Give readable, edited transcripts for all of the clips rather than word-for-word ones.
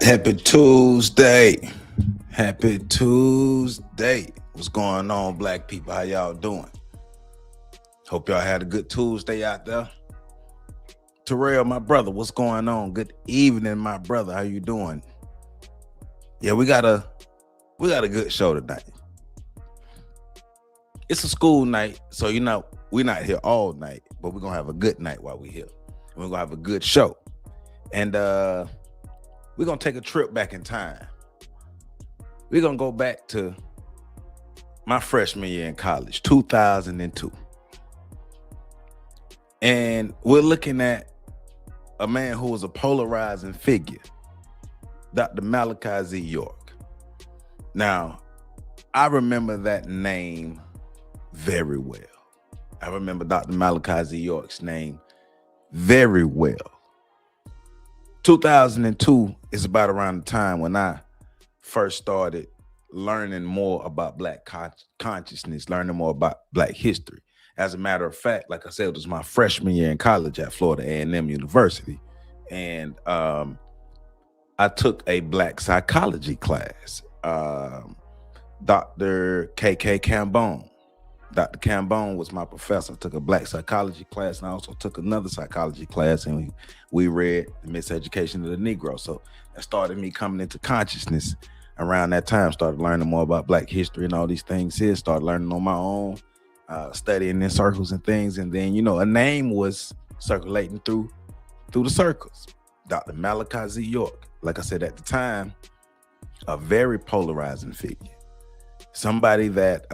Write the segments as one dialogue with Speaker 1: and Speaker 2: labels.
Speaker 1: Happy Tuesday. Happy Tuesday. What's going on, black people? How y'all doing? Hope y'all had a good Tuesday out there. Terrell, my brother, what's going on? Good evening, my brother. How you doing? Yeah, we got a good show tonight. It's a school night, so we're not here all night, but we're gonna have a good night while we're here. And we're gonna have a good show. And we're gonna take a trip back in time. We're gonna go back to my freshman year in college, 2002. And we're looking at a man who was a polarizing figure, Dr. Malachi Z. York. Now, I remember that name very well. I remember Dr. Malachi Z. York's name very well. 2002 is about around the time when I first started learning more about Black consciousness, learning more about Black history. As a matter of fact, like I said, it was my freshman year in college at Florida A&M University. And I took a Black psychology class. Dr. K.K. Cambone. Dr. Cambone was my professor. I took a Black psychology class, and I also took another psychology class, and we read The Miseducation of the Negro. So that started me coming into consciousness around that time. Started learning more about Black history and all these things here. Started learning on my own, studying in circles and things. And then, a name was circulating through the circles. Dr. Malachi Z. York. Like I said, at the time, a very polarizing figure. Somebody that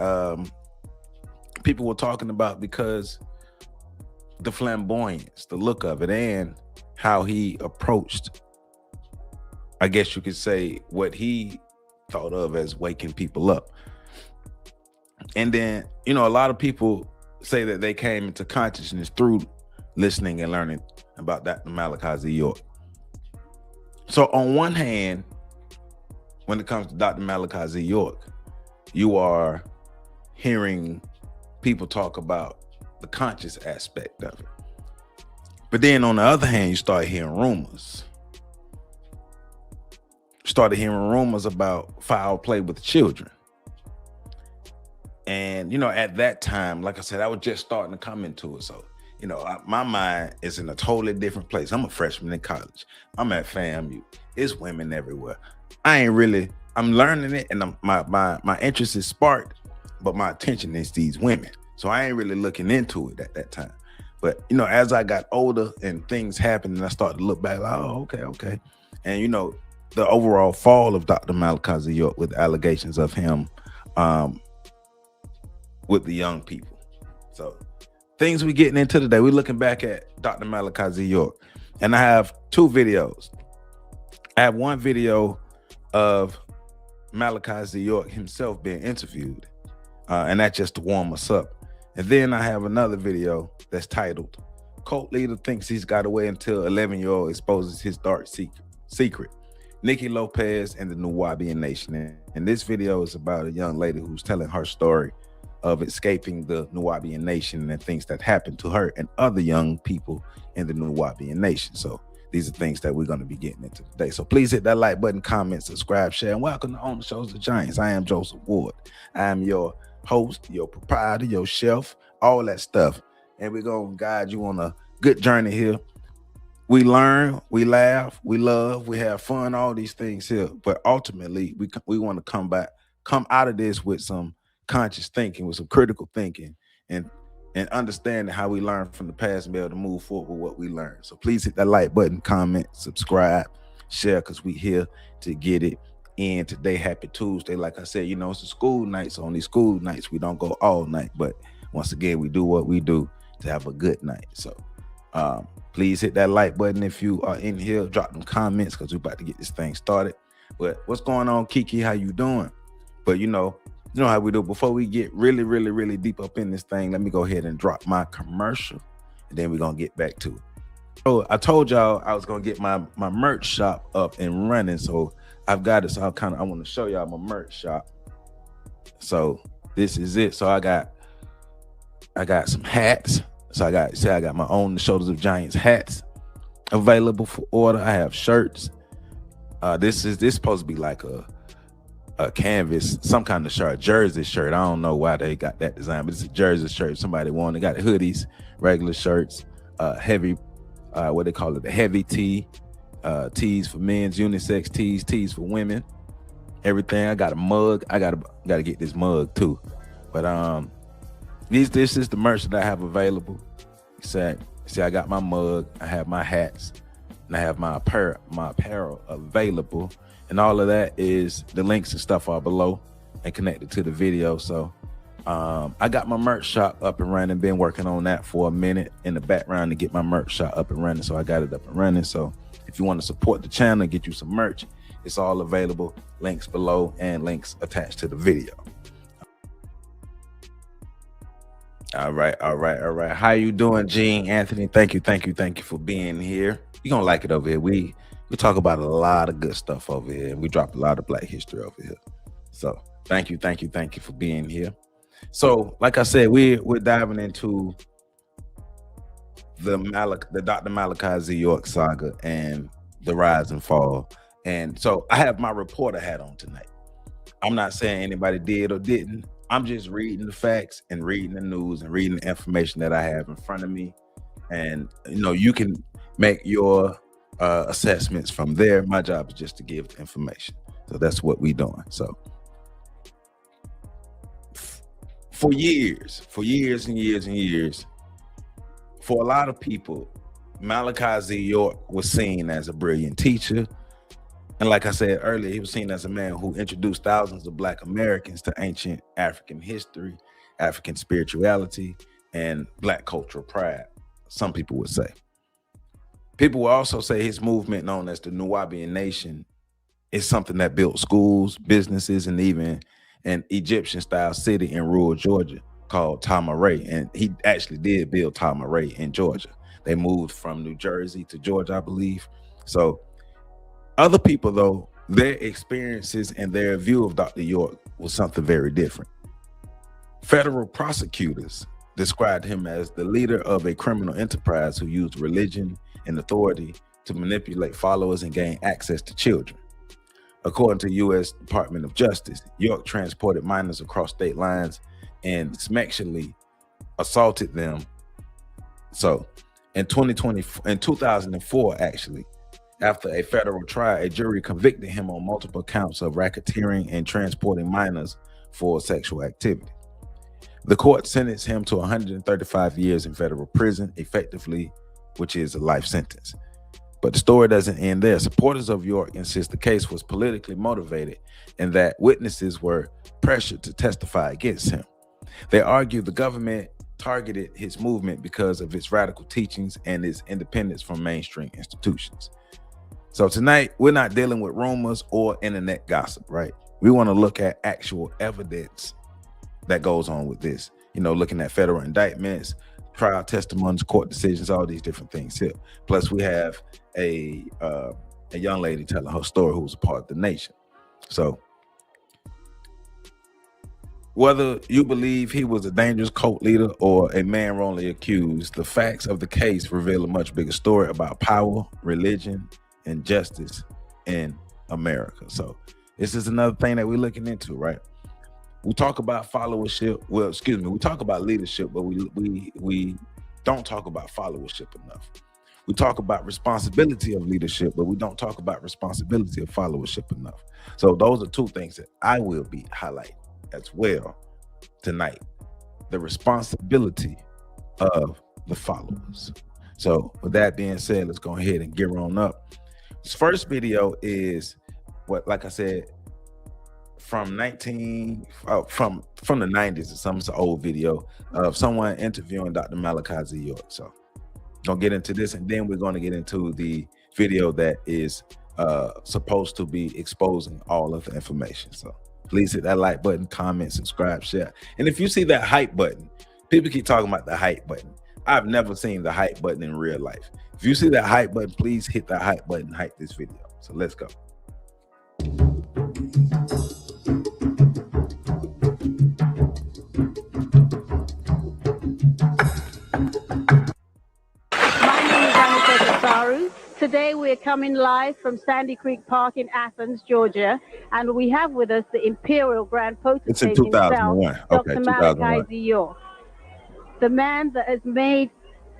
Speaker 1: people were talking about because the flamboyance, the look of it, and how he approached, I guess you could say, what he thought of as waking people up. And then, a lot of people say that they came into consciousness through listening and learning about Dr. Malachi Z. York. So on one hand, when it comes to Dr. Malachi Z. York, you are hearing people talk about the conscious aspect of it. But then on the other hand, you start hearing rumors. Started hearing rumors about foul play with children. And, at that time, like I said, I was just starting to come into it. So, my mind is in a totally different place. I'm a freshman in college. I'm at FAMU. It's women everywhere. I'm learning it, and my interest is sparked, but my attention is these women. So I ain't really looking into it at that time. But, as I got older and things happened, and I started to look back, like, oh, okay. And, the overall fall of Dr. Malachi Z. York with allegations of him with the young people. So things we're getting into today, we're looking back at Dr. Malachi Z. York. And I have two videos. I have one video of Malachi Z. York himself being interviewed, and that's just to warm us up. And then I have another video that's titled, Cult Leader Thinks He's Got Away Until 11-Year-Old Exposes His Dark Secret. Nikki Lopez and the Nuwaubian Nation. And this video is about a young lady who's telling her story of escaping the Nuwaubian Nation and things that happened to her and other young people in the Nuwaubian Nation. So these are things that we're going to be getting into today. So please hit that like button, comment, subscribe, share, and welcome to On the Shows of Giants. I am Joseph Ward. I am your host, your proprietor, your chef, all that stuff. And we're going to guide you on a good journey here. We learn, we laugh, we love, we have fun, all these things here. But ultimately, we want to come out of this with some conscious thinking, with some critical thinking, and understanding how we learn from the past and be able to move forward with what we learn. So please hit that like button, comment, subscribe, share, because we here to get it in today. Happy Tuesday. Like I said, it's a school night. So on these school nights, we don't go all night. But once again, we do what we do to have a good night. So please hit that like button if you are in here. Drop them comments because we're about to get this thing started. But what's going on, Kiki? How you doing? But you know how we do. Before we get really, really, really deep up in this thing, let me go ahead and drop my commercial, and then we're gonna get back to it. So I told y'all I was gonna get my merch shop up and running. So I've got it. So I want to show y'all my merch shop. So this is it. So I got some hats. So I got my own The Shoulders of Giants hats available for order. I have shirts. This supposed to be like a canvas, some kind of shirt, jersey shirt. I don't know why they got that design, but it's a jersey shirt. Somebody wanted. Got hoodies, regular shirts, heavy, what they call it, the heavy tee, tees for men's, unisex tees for women, everything. I got a mug. I gotta get this mug too. But this is the merch that I have available. See, I got my mug, I have my hats, and I have my apparel available. And all of that is, the links and stuff are below and connected to the video. So I got my merch shop up and running, been working on that for a minute in the background to get my merch shop up and running. So I got it up and running. So if you want to support the channel, get you some merch, it's all available. Links below and links attached to the video. All right. How you doing, Gene Anthony? Thank you for being here. You're gonna like it over here. We talk about a lot of good stuff over here, and we drop a lot of Black history over here. So thank you for being here. So like I said, we're diving into the Dr. Malachi Z. York saga and the rise and fall. And so I have my reporter hat on tonight. I'm not saying anybody did or didn't. I'm just reading the facts and reading the news and reading the information that I have in front of me. And, you can make your assessments from there. My job is just to give the information. So that's what we're doing. So for years and years, for a lot of people, Malachi Z. York was seen as a brilliant teacher. And like I said earlier, he was seen as a man who introduced thousands of Black Americans to ancient African history, African spirituality, and Black cultural pride, some people would say. People will also say his movement, known as the Nubian Nation, is something that built schools, businesses, and even an Egyptian-style city in rural Georgia called Tamaray. And he actually did build Tamaray in Georgia. They moved from New Jersey to Georgia, I believe. So other people, though, their experiences and their view of Dr. York was something very different. Federal prosecutors described him as the leader of a criminal enterprise who used religion and authority to manipulate followers and gain access to children. According to U.S. Department of Justice, York transported minors across state lines and sexually assaulted them. So in 2004, actually, after a federal trial, a jury convicted him on multiple counts of racketeering and transporting minors for sexual activity. The court sentenced him to 135 years in federal prison, effectively, which is a life sentence. But the story doesn't end there. Supporters of York insist the case was politically motivated and that witnesses were pressured to testify against him. They argue the government targeted his movement because of its radical teachings and his independence from mainstream institutions. So tonight, we're not dealing with rumors or internet gossip, right? We want to look at actual evidence that goes on with this. Looking at federal indictments, trial testimonies, court decisions, all these different things here. Plus, we have a young lady telling her story who was a part of the nation. So whether you believe he was a dangerous cult leader or a man wrongly accused, the facts of the case reveal a much bigger story about power, religion, and justice in America. So this is another thing that we're looking into, right? We talk about followership. Well, excuse me, we talk about leadership, but we don't talk about followership enough. We talk about responsibility of leadership, but we don't talk about responsibility of followership enough. So those are two things that I will be highlighting as well tonight. The responsibility of the followers. So with that being said, let's go ahead and gear on up. This first video is like I said, from the 90s or something. It's an old video of someone interviewing Dr. Malachi Z. York. So gonna get into this, and then we're going to get into the video that is supposed to be exposing all of the information. So please hit that like button, comment, subscribe, share. And if you see that hype button, people keep talking about the hype button. I've never seen the hype button in real life. If you see that hype button, please hit that hype button, hype this video. So let's go.
Speaker 2: Today we're coming live from Sandy Creek Park in Athens, Georgia, and we have with us the Imperial Grand
Speaker 1: It's in
Speaker 2: Potentate himself,
Speaker 1: 2001. Okay,
Speaker 2: Dr. Malachi
Speaker 1: 2001.
Speaker 2: Z. York, the man that has made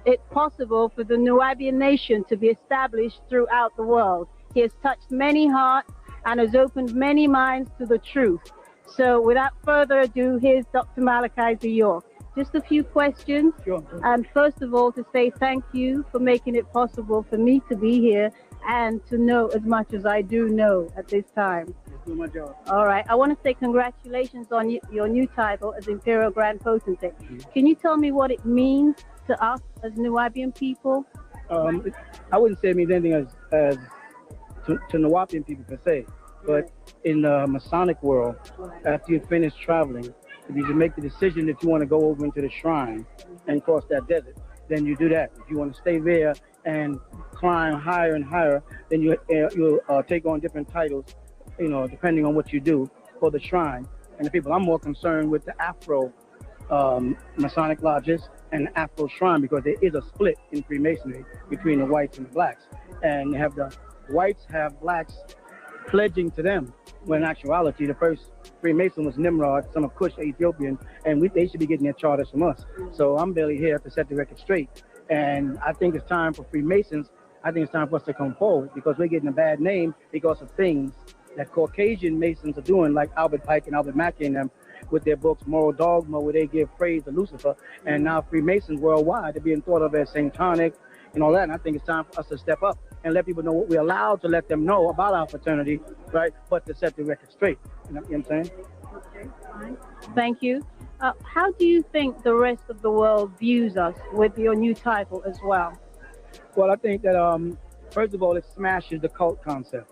Speaker 2: it possible for the Nubian nation to be established throughout the world. He has touched many hearts and has opened many minds to the truth. So without further ado, here's Dr. Malachi Z. York. Just a few questions.
Speaker 3: Sure.
Speaker 2: And first of all, to say thank you for making it possible for me to be here and to know as much as I do know at this time.
Speaker 3: Do my job.
Speaker 2: All right. I want to say congratulations on your new title as Imperial Grand Potentate. Can you tell me what it means to us as Nubian people?
Speaker 3: I wouldn't say it means anything as to Nubian people per se, but in the Masonic world, after you finish traveling, if you can make the decision that you want to go over into the shrine and cross that desert, then you do that. If you want to stay there and climb higher and higher, then you'll take on different titles, depending on what you do for the shrine. And the people, I'm more concerned with the Afro Masonic lodges and the Afro shrine, because there is a split in Freemasonry between the whites and the blacks. And you have the whites have blacks pledging to them, when in actuality, the first Freemason was Nimrod, son of Cush, Ethiopian, and they should be getting their charters from us. So I'm barely here to set the record straight. And I think it's time for Freemasons, I think it's time for us to come forward, because we're getting a bad name because of things that Caucasian Masons are doing, like Albert Pike and Albert Mackey and them, with their books Moral Dogma, where they give praise to Lucifer. And now Freemasons worldwide are being thought of as satanic and all that. And I think it's time for us to step up and let people know what we're allowed to let them know about our fraternity, right? But to set the record straight. You know what I'm saying?
Speaker 2: Okay, fine. Thank you. How do you think the rest of the world views us with your new title as well?
Speaker 3: Well, I think that, first of all, it smashes the cult concept.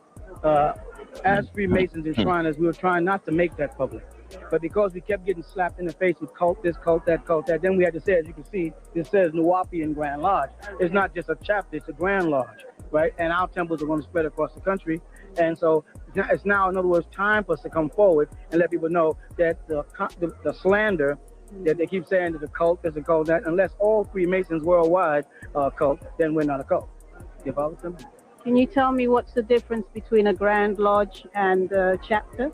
Speaker 3: As Freemasons and Shriners, we were trying not to make that public. But because we kept getting slapped in the face with cult this, cult that, then we had to say, as you can see, it says Nubian Grand Lodge. It's not just a chapter, it's a Grand Lodge, right? And our temples are going to spread across the country. And so it's now, in other words, time for us to come forward and let people know that the slander that they keep saying that the cult is a cult, that unless all Freemasons worldwide are a cult, then we're not a cult. You follow them?
Speaker 2: Can you tell me what's the difference between a Grand Lodge and a chapter?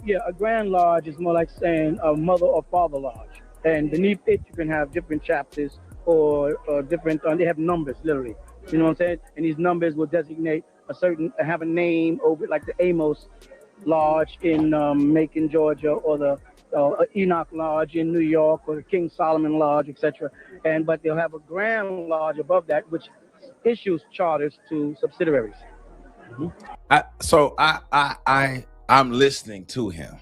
Speaker 3: Yeah, a Grand Lodge is more like saying a mother or father lodge. And beneath it, you can have different chapters or different, they have numbers, literally. You know what I'm saying? And these numbers will designate have a name over, like the Amos Lodge in Macon, Georgia, or the Enoch Lodge in New York, or the King Solomon Lodge, etc. But they'll have a Grand Lodge above that, which issues charters to subsidiaries.
Speaker 1: I'm listening to him.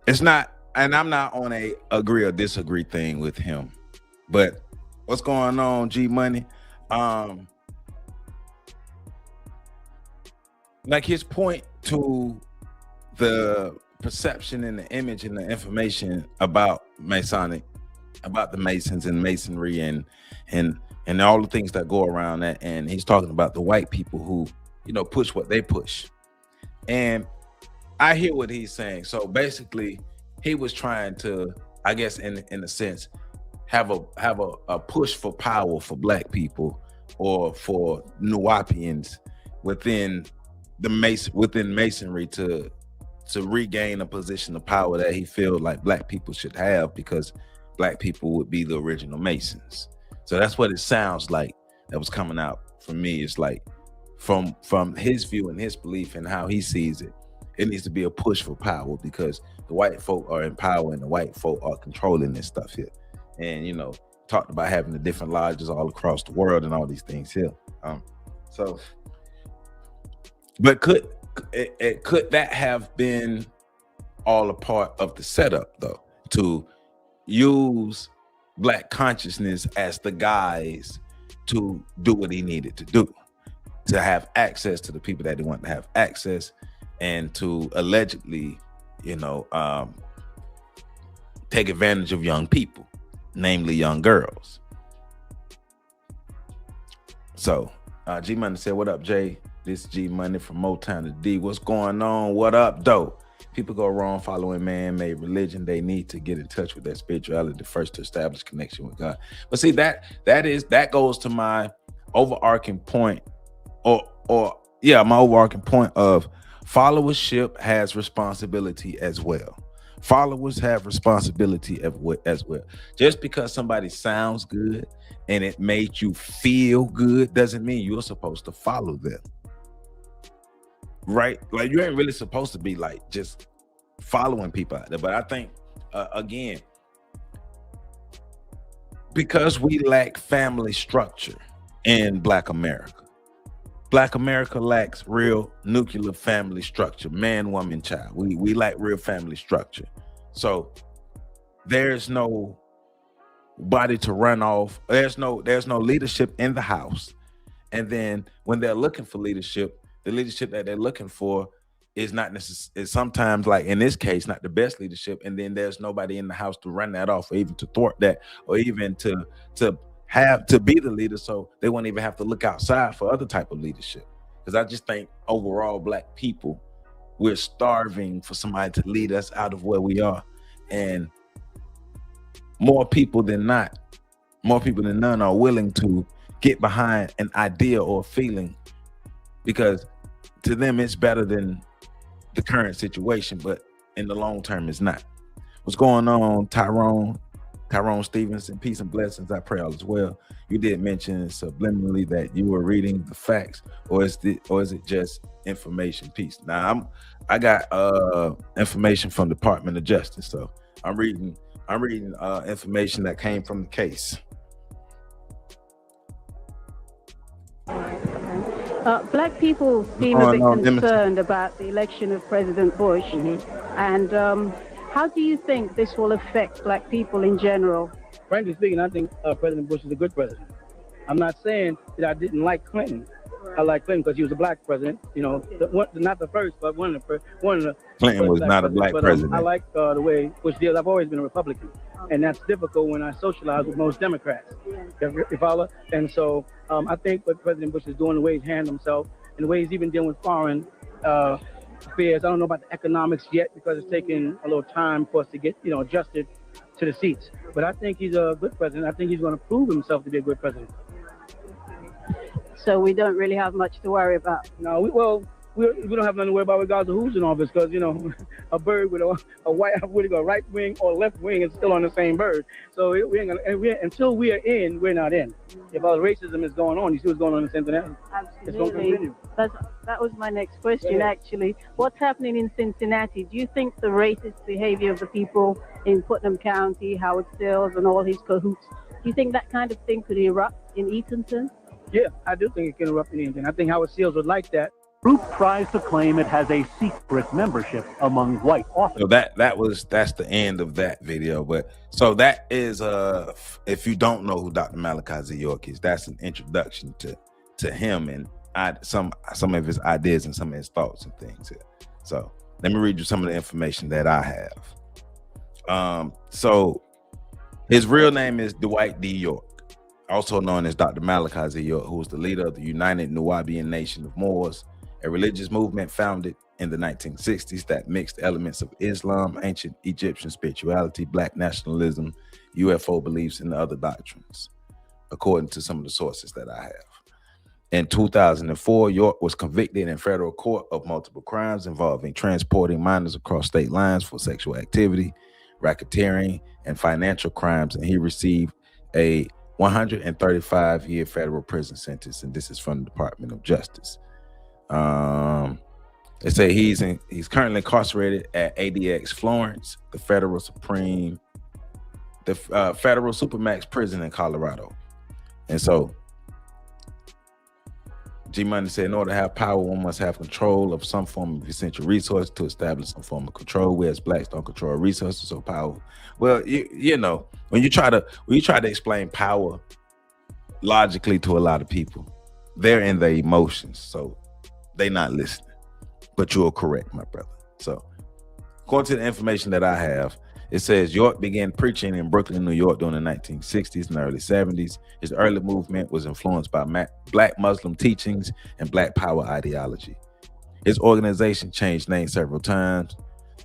Speaker 1: It's not, and I'm not on a agree or disagree thing with him, but what's going on, G Money? Like his point to the perception and the image and the information about Masonic, about the Masons and Masonry and all the things that go around that. And he's talking about the white people who, push what they push. And I hear what he's saying. So basically, he was trying to, I guess, in a sense, have a push for power for black people or for Nubians within Masonry to regain a position of power that he felt like black people should have, because black people would be the original Masons. So that's what it sounds like that was coming out from me. It's like from his view and his belief and how he sees it, it needs to be a push for power, because the white folk are in power and the white folk are controlling this stuff here. And, talked about having the different lodges all across the world and all these things here. But could that have been all a part of the setup, though, to use black consciousness as the guise to do what he needed to do, to have access to the people that he wanted to have access, and to allegedly, take advantage of young people, namely young girls. So G Money said, "What up, Jay? This is G Money from Motown to D. What's going on? What up, though? people go wrong following man-made religion, they need to get in touch with their spirituality first to establish connection with God. But see, that goes to my overarching point, my overarching point of followership has responsibility as well. Followers have responsibility as well. Just because somebody sounds good and it made you feel good doesn't mean you're supposed to follow them. Right? Like, you ain't really supposed to be like just following people out there. But I think again, because we lack family structure in Black America lacks real nuclear family structure, man, woman, child. We lack real family structure. So there's no body to run off. There's no leadership in the house. And then when they're looking for leadership, the leadership that they're looking for is not necessarily, is sometimes, like in this case, not the best leadership. And then there's nobody in the house to run that off, or even to thwart that, or even to have to be the leader. So they won't even have to look outside for other type of leadership. Because I just think overall, Black people, we're starving for somebody to lead us out of where we are. And more people than none are willing to get behind an idea or a feeling, because to them it's better than the current situation, but in the long term it's not. What's going on, Tyrone Stevenson? Peace and blessings. I pray all is well. You did mention subliminally that you were reading the facts, or is it just information piece? Now I got information from the Department of Justice, so I'm reading information that came from the case.
Speaker 2: Black people seem a bit concerned about the election of President Bush. And how do you think this will affect Black people in general?
Speaker 3: Frankly speaking, I think President Bush is a good president. I'm not saying that I didn't like Clinton. I like Clinton because he was a Black president. You know, not the first, but one of the.
Speaker 1: Clinton was not a Black president.
Speaker 3: I like the way Bush deals. I've always been a Republican, and that's difficult when I socialize with most Democrats. You follow? And so I think what President Bush is doing, the way he's handling himself, and the way he's even dealing with foreign affairs. I don't know about the economics yet, because it's taking a little time for us to get adjusted to the seats. But I think he's a good president. I think he's going to prove himself to be a good president.
Speaker 2: So we don't really have much to worry about.
Speaker 3: No, we don't have nothing to worry about regardless of who's in office, because a bird with a right wing or left wing is still on the same bird. So we ain't gonna, until we are in, we're not in. If all racism is going on, you see what's going on in Cincinnati.
Speaker 2: Absolutely.
Speaker 3: It's going to continue.
Speaker 2: That was my next question, actually. What's happening in Cincinnati? Do you think the racist behavior of the people in Putnam County, Howard Stills, and all his cahoots, do you think that kind of thing could erupt in Eatonton?
Speaker 3: Yeah, I do think it can erupt in Eatonton. I think Howard Stills would like that.
Speaker 4: Group tries to claim it has a secret membership among white authors.
Speaker 1: So that's the end of that video. But so that is if you don't know who Dr. Malachi Z. York is, that's an introduction to him and some of his ideas and some of his thoughts and things. So let me read you some of the information that I have. So his real name is Dwight D. York, also known as Dr. Malachi Z. York, who was the leader of the United Nubian Nation of Moors, a religious movement founded in the 1960s that mixed elements of Islam, ancient Egyptian spirituality, Black nationalism, UFO beliefs, and other doctrines, according to some of the sources that I have. In 2004, York was convicted in federal court of multiple crimes involving transporting minors across state lines for sexual activity, racketeering, and financial crimes, and he received a 135-year federal prison sentence, and this is from the Department of Justice. They say he's currently incarcerated at ADX Florence, the federal supermax prison in Colorado. And so G Money said, in order to have power, one must have control of some form of essential resource. To establish some form of control, we as Blacks don't control resources or power. Well, you know, when you try to explain power logically to a lot of people, they're in their emotions, so they not listening. But you're correct, my brother. So according to the information that I have, it says York began preaching in Brooklyn, New York during the 1960s and early 70s. His early movement was influenced by Black Muslim teachings and Black power ideology. His organization changed names several times.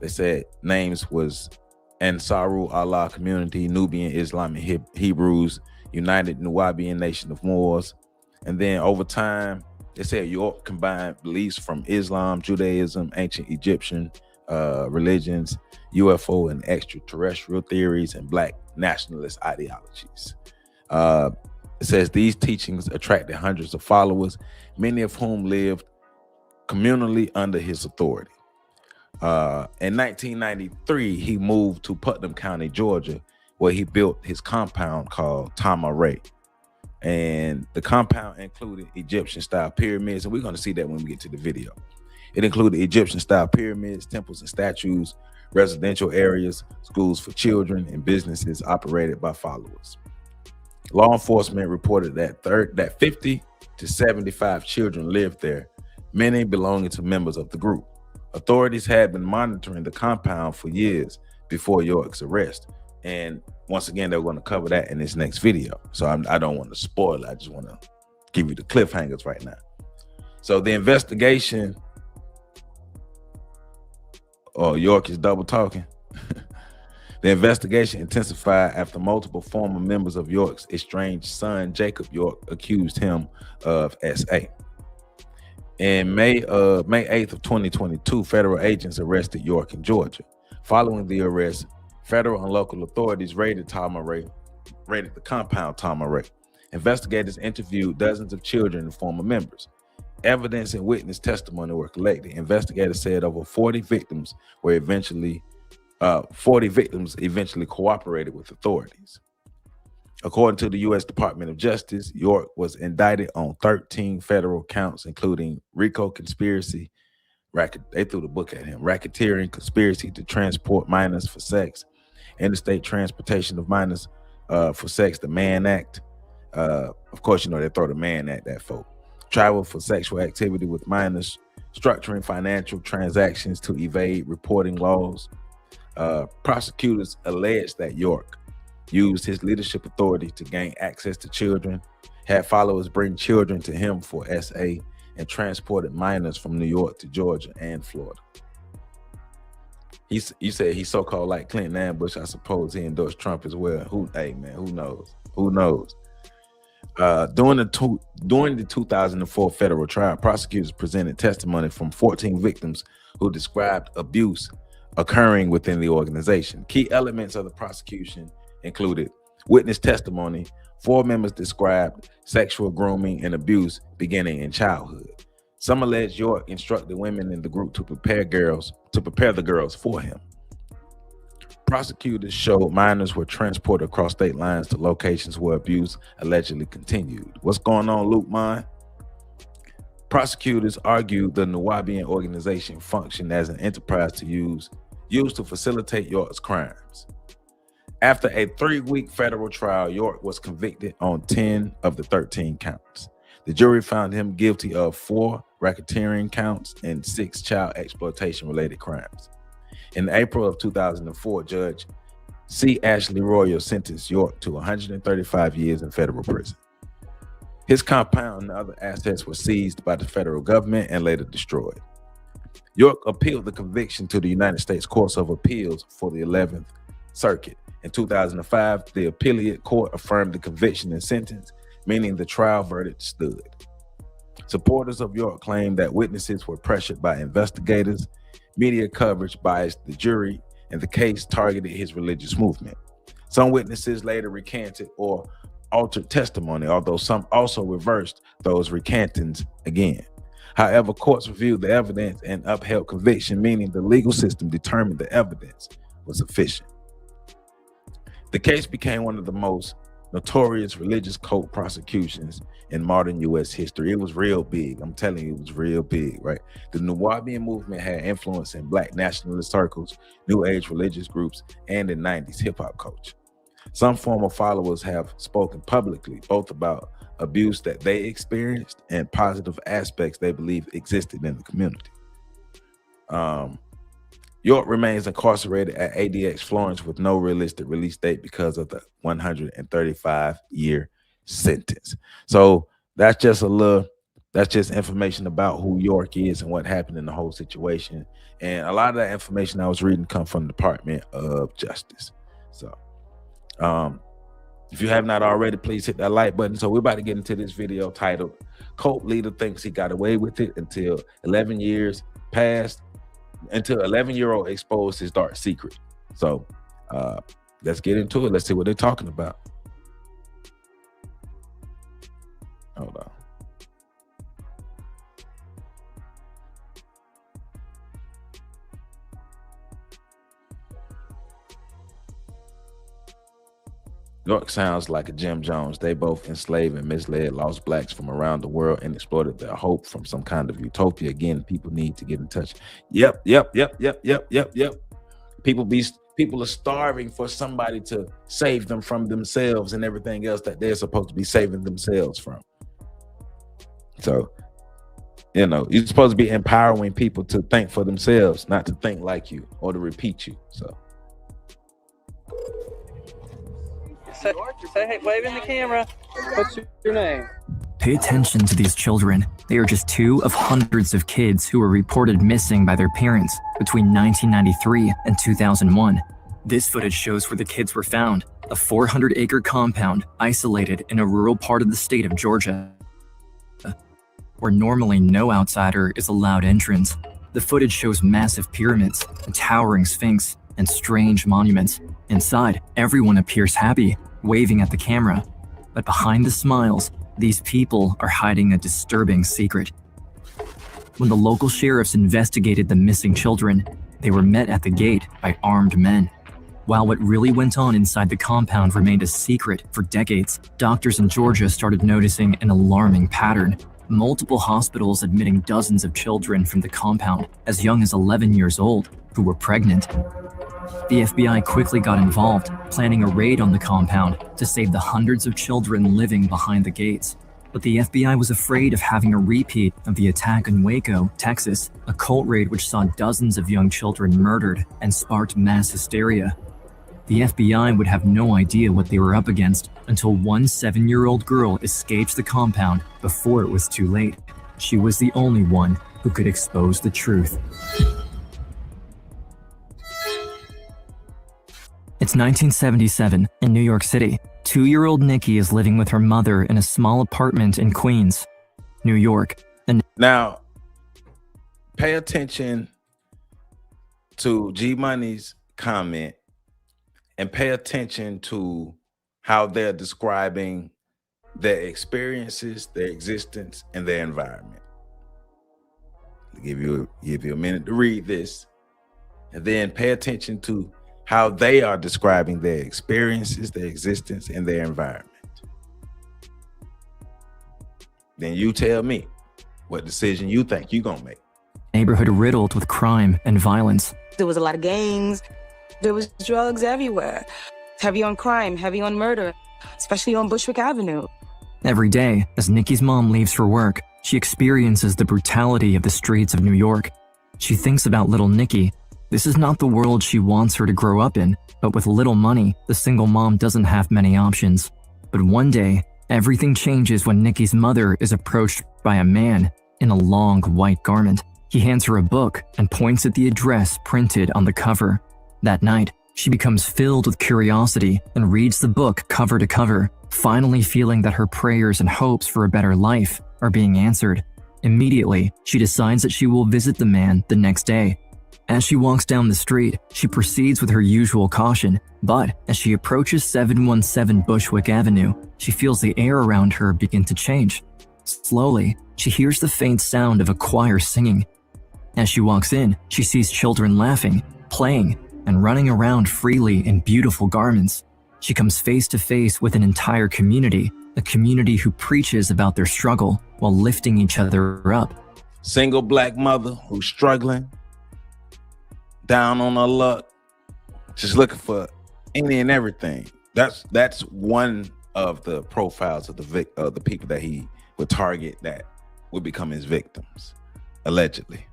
Speaker 1: They said names was Ansarul Allah Community, Nubian Islamic Hebrews, United Nubian Nation of Moors. And then over time, they said York combined beliefs from Islam, Judaism, ancient Egyptian religions, UFO and extraterrestrial theories, and Black nationalist ideologies. It says these teachings attracted hundreds of followers, many of whom lived communally under his authority. In 1993, he moved to Putnam County, Georgia, where he built his compound called Tama-Re. And the compound included Egyptian-style pyramids, and we're going to see that when we get to the video. It included Egyptian-style pyramids, temples and statues, residential areas, schools for children, and businesses operated by followers. Law enforcement reported that 50 to 75 children lived there, many belonging to members of the group. Authorities had been monitoring the compound for years before York's arrest. And once again, they're going to cover that in this next video. So I don't want to spoil it. I just want to give you the cliffhangers right now. So the investigation, York is double talking. The investigation intensified after multiple former members of York's estranged son, Jacob York, accused him of SA. In May 8th of 2022, federal agents arrested York in Georgia. Following the arrest, federal and local authorities raided the compound Tama-Re. Investigators interviewed dozens of children and former members. Evidence and witness testimony were collected. Investigators said over 40 victims eventually cooperated with authorities. According to the U.S. Department of Justice, York was indicted on 13 federal counts, including RICO conspiracy, they threw the book at him, racketeering, conspiracy to transport minors for sex, interstate transportation of minors for sex, the Mann Act. Of course, they throw the Mann Act at folk. Travel for sexual activity with minors, structuring financial transactions to evade reporting laws. Prosecutors alleged that York used his leadership authority to gain access to children, had followers bring children to him for SA, and transported minors from New York to Georgia and Florida. You said he so-called like Clinton and Bush. I suppose he endorsed Trump as well. Who knows? Who knows? During the 2004 federal trial, prosecutors presented testimony from 14 victims who described abuse occurring within the organization. Key elements of the prosecution included witness testimony. 4 members described sexual grooming and abuse beginning in childhood. Some alleged York instructed women in the group to prepare the girls for him. Prosecutors showed minors were transported across state lines to locations where abuse allegedly continued. What's going on, Luke Mine? Prosecutors argued the Nubian organization functioned as an enterprise used to facilitate York's crimes. After a 3-week federal trial, York was convicted on 10 of the 13 counts. The jury found him guilty of 4 racketeering counts and 6 child exploitation-related crimes. In April of 2004, Judge C. Ashley Royal sentenced York to 135 years in federal prison. His compound and other assets were seized by the federal government and later destroyed. York appealed the conviction to the United States Court of Appeals for the 11th Circuit. In 2005, the appellate court affirmed the conviction and sentence, meaning the trial verdict stood. Supporters of York claimed that witnesses were pressured by investigators, media coverage biased the jury, and the case targeted his religious movement. Some witnesses later recanted or altered testimony, although some also reversed those recantings again. However, courts reviewed the evidence and upheld conviction, meaning the legal system determined the evidence was sufficient. The case became one of the most notorious religious cult prosecutions in modern U.S. history. It was real big. I'm telling you, it was real big, right? The Nubian movement had influence in Black nationalist circles, New Age religious groups, and in 90s hip-hop culture. Some former followers have spoken publicly both about abuse that they experienced and positive aspects they believe existed in the community. York remains incarcerated at ADX Florence with no realistic release date because of the 135-year sentence. So that's just a little That's just information about who York is and what happened in the whole situation. And a lot of that information I was reading come from the Department of Justice. So if you have not already, please hit that like button. So we're about to get into this video titled Cult Leader Thinks He Got Away with It Until 11 Years Passed, until 11-year-old exposed his dark secret. So let's get into it. Let's see what they're talking about. Hold on. York sounds like a Jim Jones. They both enslaved and misled lost blacks from around the world and exploited their hope from some kind of utopia. Again, people need to get in touch. Yep. People are starving for somebody to save them from themselves and everything else that they're supposed to be saving themselves from. So, you know, you're supposed to be empowering people to think for themselves, not to think like you or to repeat you. So.
Speaker 5: Say hey, wave in the camera. What's your name?
Speaker 6: Pay attention to these children. They are just two of hundreds of kids who were reported missing by their parents between 1993 and 2001. This footage shows where the kids were found, a 400-acre compound isolated in a rural part of the state of Georgia, where normally no outsider is allowed entrance. The footage shows massive pyramids, a towering sphinx, and strange monuments. Inside, everyone appears happy, waving at the camera. But behind the smiles, these people are hiding a disturbing secret. When the local sheriffs investigated the missing children, they were met at the gate by armed men. While what really went on inside the compound remained a secret for decades, doctors in Georgia started noticing an alarming pattern. Multiple hospitals admitting dozens of children from the compound, as young as 11 years old, who were pregnant. The FBI quickly got involved, planning a raid on the compound to save the hundreds of children living behind the gates. But the FBI was afraid of having a repeat of the attack in Waco, Texas, a cult raid which saw dozens of young children murdered and sparked mass hysteria. The FBI would have no idea what they were up against until one 7-year-old girl escaped the compound before it was too late. She was the only one who could expose the truth. It's 1977 in New York City. 2-year-old Nikki is living with her mother in a small apartment in Queens, New York.
Speaker 1: Now, pay attention to G Money's comment and pay attention to how they're describing their experiences, their existence, and their environment. I'll give you a minute to read this, and then pay attention to how they are describing their experiences, their existence, and their environment. Then you tell me what decision you think you're gonna make.
Speaker 6: Neighborhood riddled with crime and violence.
Speaker 7: There was a lot of gangs. There was drugs everywhere. Heavy on crime, heavy on murder, especially on Bushwick Avenue.
Speaker 6: Every day, as Nikki's mom leaves for work, she experiences the brutality of the streets of New York. She thinks about little Nikki. This is not the world she wants her to grow up in, but with little money, the single mom doesn't have many options. But one day, everything changes when Nikki's mother is approached by a man in a long white garment. He hands her a book and points at the address printed on the cover. That night, she becomes filled with curiosity and reads the book cover to cover, finally feeling that her prayers and hopes for a better life are being answered. Immediately, she decides that she will visit the man the next day. As she walks down the street, she proceeds with her usual caution, but as she approaches 717 Bushwick Avenue, she feels the air around her begin to change. Slowly, she hears the faint sound of a choir singing. As she walks in, she sees children laughing, playing, and running around freely in beautiful garments. She comes face to face with an entire community, a community who preaches about their struggle while lifting each other up.
Speaker 1: Single black mother who's struggling, down on her luck, just looking for any and everything. That's one of the profiles of the people that he would target that would become his victims, allegedly.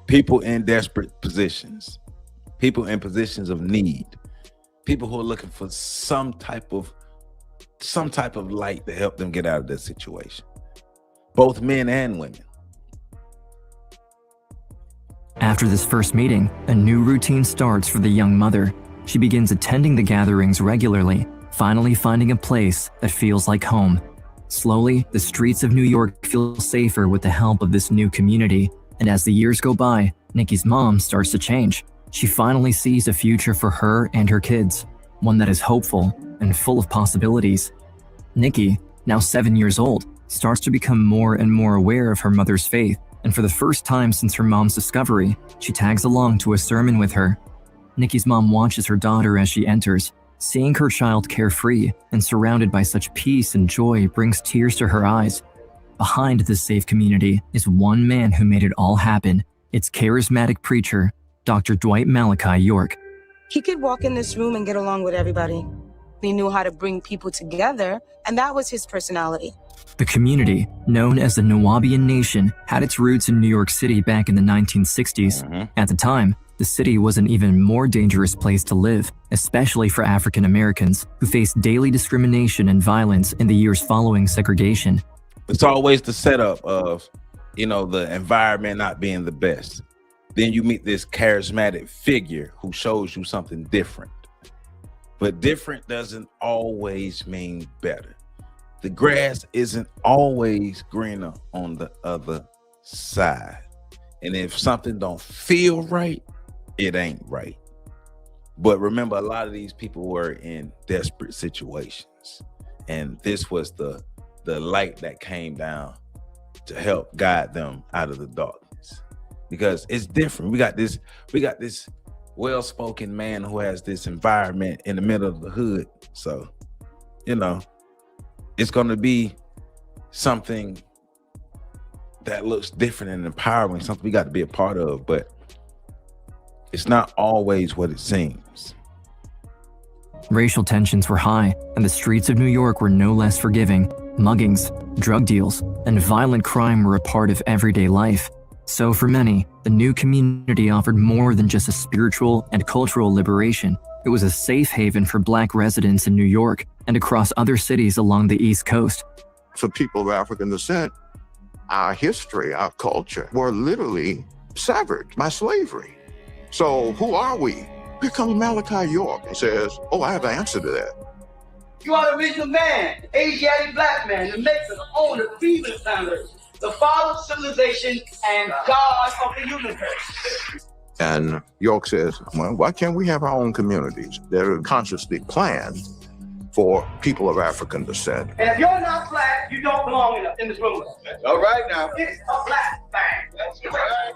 Speaker 1: People in desperate positions, people in positions of need, people who are looking for some type of some type of light to help them get out of that situation, both men and women.
Speaker 6: After this first meeting, a new routine starts for the young mother. She begins attending the gatherings regularly, finally finding a place that feels like home. Slowly, the streets of New York feel safer with the help of this new community, and as the years go by, Nikki's mom starts to change. She finally sees a future for her and her kids, one that is hopeful and full of possibilities. Nikki, now 7 years old, starts to become more and more aware of her mother's faith, and for the first time since her mom's discovery, she tags along to a sermon with her. Nikki's mom watches her daughter as she enters. Seeing her child carefree and surrounded by such peace and joy brings tears to her eyes. Behind this safe community is one man who made it all happen. It's charismatic preacher, Dr. Dwight Malachi York.
Speaker 7: He could walk in this room and get along with everybody. He knew how to bring people together, and that was his personality.
Speaker 6: The community, known as the Nuwaubian Nation, had its roots in New York City back in the 1960s. At the time, the city was an even more dangerous place to live, especially for African Americans who faced daily discrimination and violence in the years following segregation.
Speaker 1: It's always the setup of, the environment not being the best. Then you meet this charismatic figure who shows you something different. But different doesn't always mean better. The grass isn't always greener on the other side. And if something don't feel right, it ain't right. But remember, a lot of these people were in desperate situations. And this was the light that came down to help guide them out of the darkness. Because it's different. We got this well-spoken man who has this environment in the middle of the hood. So, it's going to be something that looks different and empowering, something we got to be a part of, but it's not always what it seems.
Speaker 6: Racial tensions were high, and the streets of New York were no less forgiving. Muggings, drug deals, and violent crime were a part of everyday life. So for many, the new community offered more than just a spiritual and cultural liberation. It was a safe haven for Black residents in New York and across other cities along the East Coast.
Speaker 8: For people of African descent, our history, our culture were literally severed by slavery. So who are we? Here comes Malachi York and says, I have an answer to that.
Speaker 3: You are the original man, the Asiatic black man, the maker, the owner, the freedom founder, the father of civilization, and God of the universe.
Speaker 8: And York says, well, why can't we have our own communities that are consciously planned for people of African descent?
Speaker 3: And if you're not black, you don't belong in this room. All right now. It's a black thing. That's right.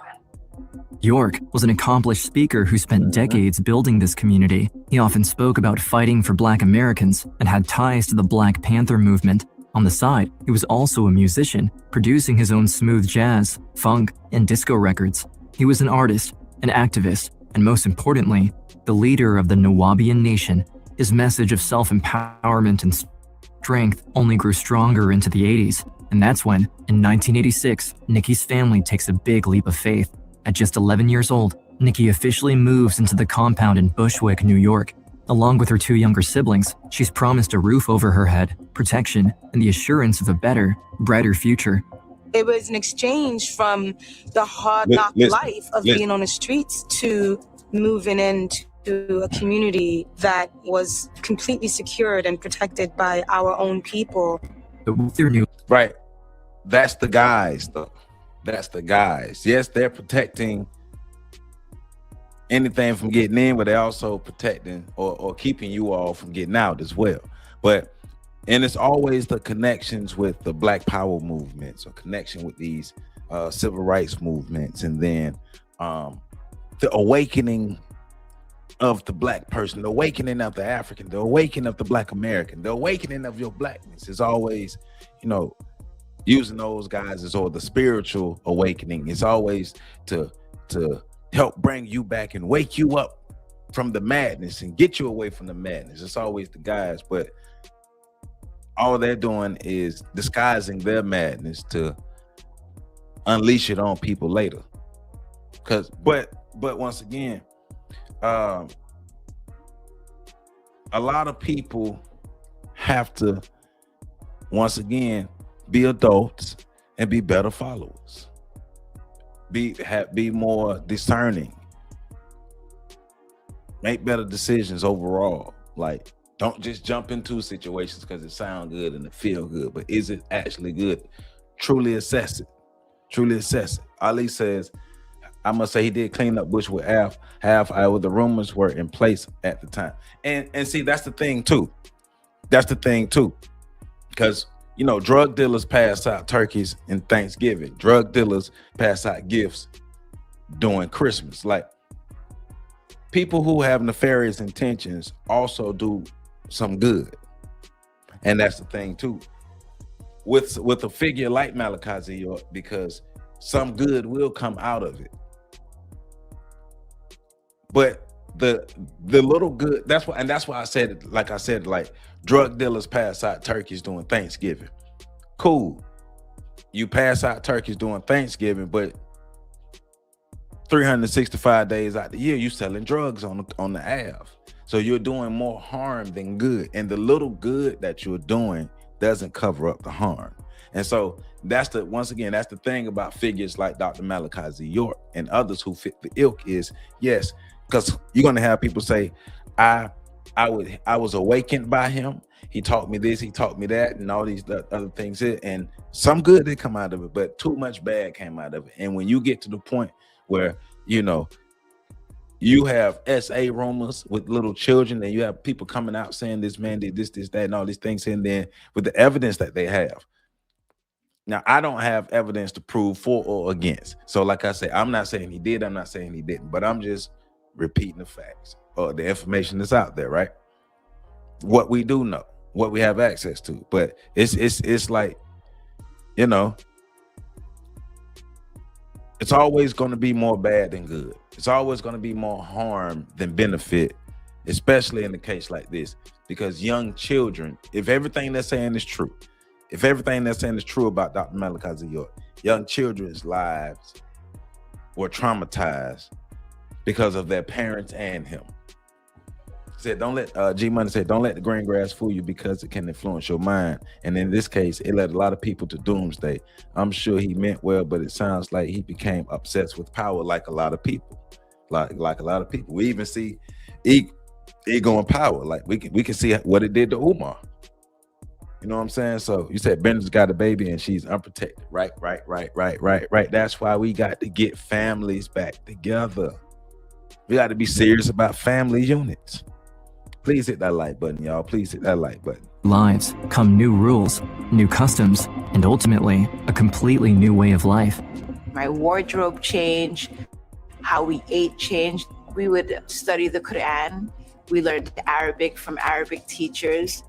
Speaker 6: York was an accomplished speaker who spent decades building this community. He often spoke about fighting for Black Americans and had ties to the Black Panther movement. On the side, he was also a musician, producing his own smooth jazz, funk, and disco records. He was an artist, an activist, and most importantly, the leader of the Nuwaubian Nation. His message of self-empowerment and strength only grew stronger into the 80s, and that's when, in 1986, Nikki's family takes a big leap of faith. At just 11 years old, Nikki officially moves into the compound in Bushwick, New York. Along with her two younger siblings, she's promised a roof over her head, protection, and the assurance of a better, brighter future.
Speaker 7: It was an exchange from the hard knock life of being on the streets to moving into a community that was completely secured and protected by our own people.
Speaker 1: Right. That's the guys, though. That's the guys. Yes, they're protecting anything from getting in, but they're also protecting or keeping you all from getting out as well. And it's always the connections with the Black Power movements or connection with these civil rights movements, and then the awakening of the Black person, the awakening of the African, the awakening of the Black American, the awakening of your Blackness is always, using those guys as or the spiritual awakening. It's always to help bring you back and wake you up from the madness and get you away from the madness. It's always the guys, but all they're doing is disguising their madness to unleash it on people later. But once again, a lot of people have to once again, be adults and be better followers. Be more discerning. Make better decisions overall. Like, don't just jump into situations because it sounds good and it feel good, but is it actually good? Truly assess it. Truly assess it. Ali says, I must say he did clean up Bush with half hour. The rumors were in place at the time. And see, that's the thing too. That's the thing too. Because, you know, drug dealers pass out turkeys in Thanksgiving. Drug dealers pass out gifts during Christmas. Like, people who have nefarious intentions also do some good. And that's the thing too. With a figure like Malachi Z. York, because some good will come out of it. But the little good, that's why I said it, like I said, like, drug dealers pass out turkeys during Thanksgiving. Cool. You pass out turkeys during Thanksgiving, but 365 days out the year, you selling drugs on the Ave. So you're doing more harm than good. And the little good that you're doing doesn't cover up the harm. And so once again, that's the thing about figures like Dr. Malachi Z. York and others who fit the ilk is, yes, because you're going to have people say, I was awakened by him. He taught me this, he taught me that, and all these other things. And some good did come out of it, but too much bad came out of it. And when you get to the point where, you know, you have SA rumors with little children, and you have people coming out saying this man did this, that, and all these things, and then with the evidence that they have. Now, I don't have evidence to prove for or against. So like I say, I'm not saying he did, I'm not saying he didn't, but I'm just repeating the facts or the information that's out there, right? What we do know, what we have access to. But it's like, you know, it's always going to be more bad than good. It's always going to be more harm than benefit, especially in a case like this, because young children, if everything they're saying is true, about Dr. Malachi Z. York, young children's lives were traumatized because of their parents and him. Said, don't let G Money said, don't let the green grass fool you because it can influence your mind. And in this case, it led a lot of people to doomsday. I'm sure he meant well, but it sounds like he became obsessed with power, like a lot of people. Like a lot of people. We even see ego and power. Like we can see what it did to Umar. You know what I'm saying? So you said Bender's got a baby and she's unprotected. Right. That's why we got to get families back together. We got to be serious about family units. Please hit that like button, y'all. Please hit that like button.
Speaker 6: Lives come new rules, new customs, and ultimately a completely new way of life.
Speaker 9: My wardrobe changed, how we ate changed. We would study the Quran. We learned Arabic from Arabic teachers.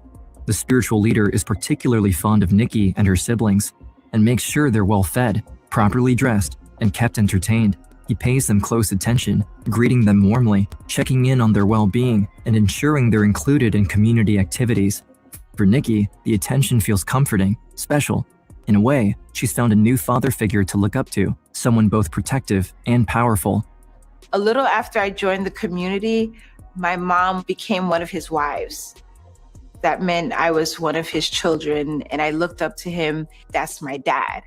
Speaker 6: The spiritual leader is particularly fond of Nikki and her siblings and makes sure they're well fed, properly dressed, and kept entertained. He pays them close attention, greeting them warmly, checking in on their well-being, and ensuring they're included in community activities. For Nikki, the attention feels comforting, special. In a way, she's found a new father figure to look up to, someone both protective and powerful.
Speaker 9: A little after I joined the community, my mom became one of his wives. That meant I was one of his children, and I looked up to him. That's my dad.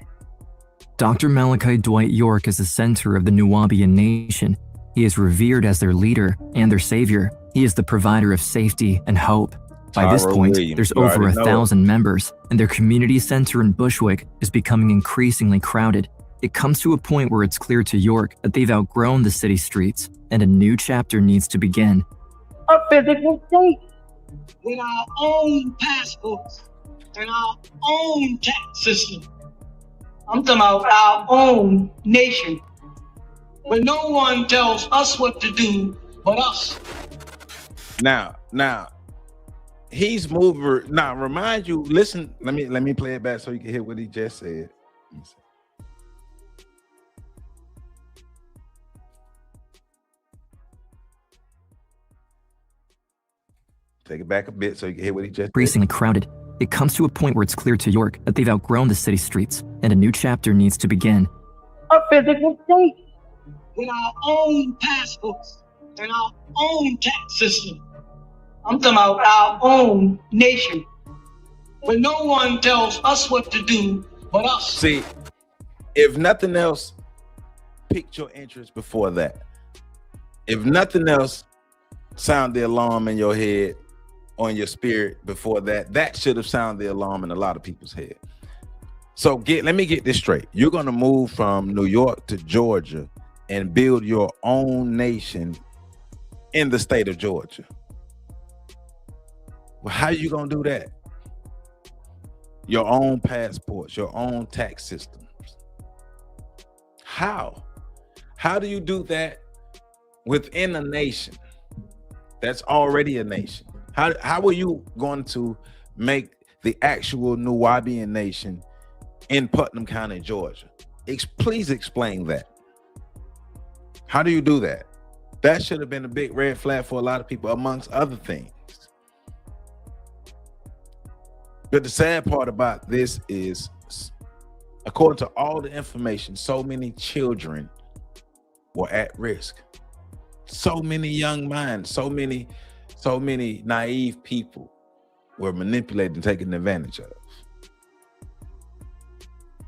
Speaker 6: Dr. Malachi Dwight York is the center of the Nuwaubian nation. He is revered as their leader and their savior. He is the provider of safety and hope. By this point, there's over 1,000 members, and their community center in Bushwick is becoming increasingly crowded. It comes to a point where it's clear to York that they've outgrown the city streets, and a new chapter needs to begin.
Speaker 3: A physical state.
Speaker 10: With our own passports and our own tax system. I'm talking about our own nation. But no one tells us what to do but us.
Speaker 1: Now, he's moving. Now, remind you, listen, let me play it back so you can hear what he just said. Take it back a bit so you can hear what he just
Speaker 6: increasingly crowded. It comes to a point where it's clear to York that they've outgrown the city streets, and a new chapter needs to begin.
Speaker 3: A physical state.
Speaker 10: With our own passports and our own tax system. I'm talking about our own nation. but no one tells us what to do but us.
Speaker 1: See, if nothing else piqued your interest before that, if nothing else sound the alarm in your head or in your spirit before that, that should have sounded the alarm in a lot of people's head. So let me get this straight. You're going to move from New York to Georgia and build your own nation in the state of Georgia. Well, how are you going to do that? Your own passports, your own tax systems. How? How do you do that within a nation that's already a nation? How are you going to make the actual Nuwaubian nation in Putnam County, Georgia? Please explain that. How do you do that? That should have been a big red flag for a lot of people, amongst other things. But the sad part about this is, according to all the information, so many children were at risk. So many young minds, so many naive people were manipulated and taken advantage of.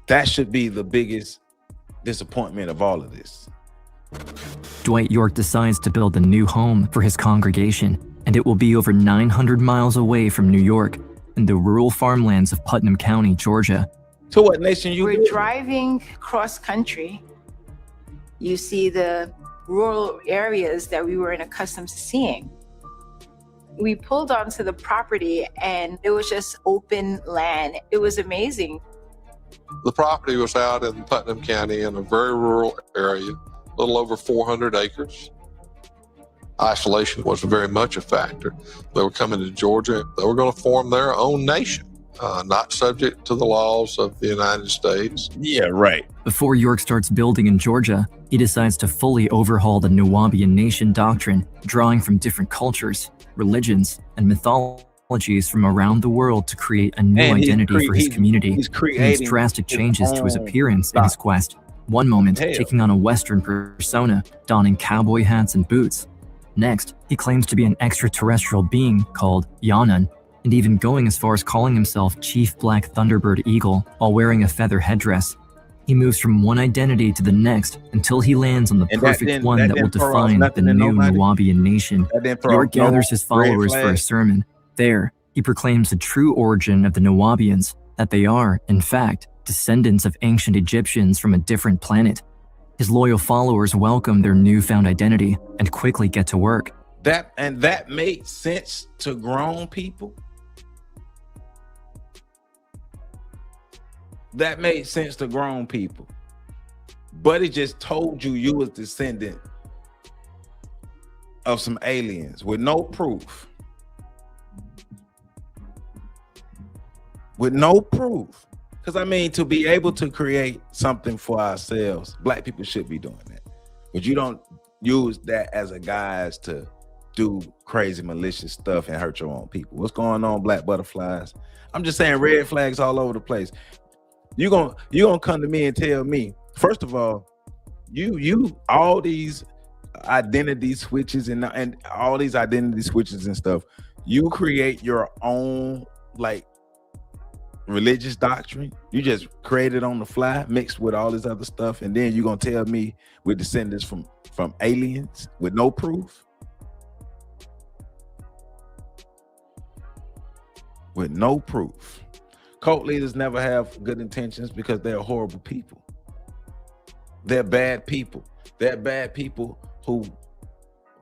Speaker 1: That should be the biggest disappointment of all of this.
Speaker 6: Dwight York decides to build a new home for his congregation, and it will be over 900 miles away from New York in the rural farmlands of Putnam County, Georgia.
Speaker 1: To what nation you
Speaker 9: We're driving cross country. You see the rural areas that we weren't accustomed to seeing. We pulled onto the property and it was just open land. It was amazing.
Speaker 11: The property was out in Putnam County in a very rural area, a little over 400 acres. Isolation was very much a factor. They were coming to Georgia. They were going to form their own nation, not subject to the laws of the United States.
Speaker 1: Yeah, right.
Speaker 6: Before York starts building in Georgia, he decides to fully overhaul the Nuwaubian nation doctrine, drawing from different cultures, religions, and mythologies from around the world to create a new identity for his community. He makes drastic changes to his appearance in his quest. One moment, taking on a Western persona, donning cowboy hats and boots. Next, he claims to be an extraterrestrial being called Yanan, and even going as far as calling himself Chief Black Thunderbird Eagle while wearing a feather headdress. He moves from one identity to the next until he lands on the perfect one that will define the new Nuwaubian nation. York gathers his followers for a sermon. There, he proclaims the true origin of the Nuwaubians, that they are, in fact, descendants of ancient Egyptians from a different planet. His loyal followers welcome their newfound identity and quickly get to work.
Speaker 1: That made sense to grown people. That made sense to grown people. But it just told you was descendant of some aliens with no proof. With no proof. Because I mean, to be able to create something for ourselves, Black people should be doing that. But you don't use that as a guise to do crazy malicious stuff and hurt your own people. What's going on, Black butterflies? I'm just saying, red flags all over the place. You gonna come to me and tell me, first of all, you all these identity switches and all these identity switches and stuff, you create your own like religious doctrine. You just create it on the fly, mixed with all this other stuff, and then you're gonna tell me we're descendants from aliens with no proof? With no proof. Cult leaders never have good intentions because they're horrible people. They're bad people. They're bad people who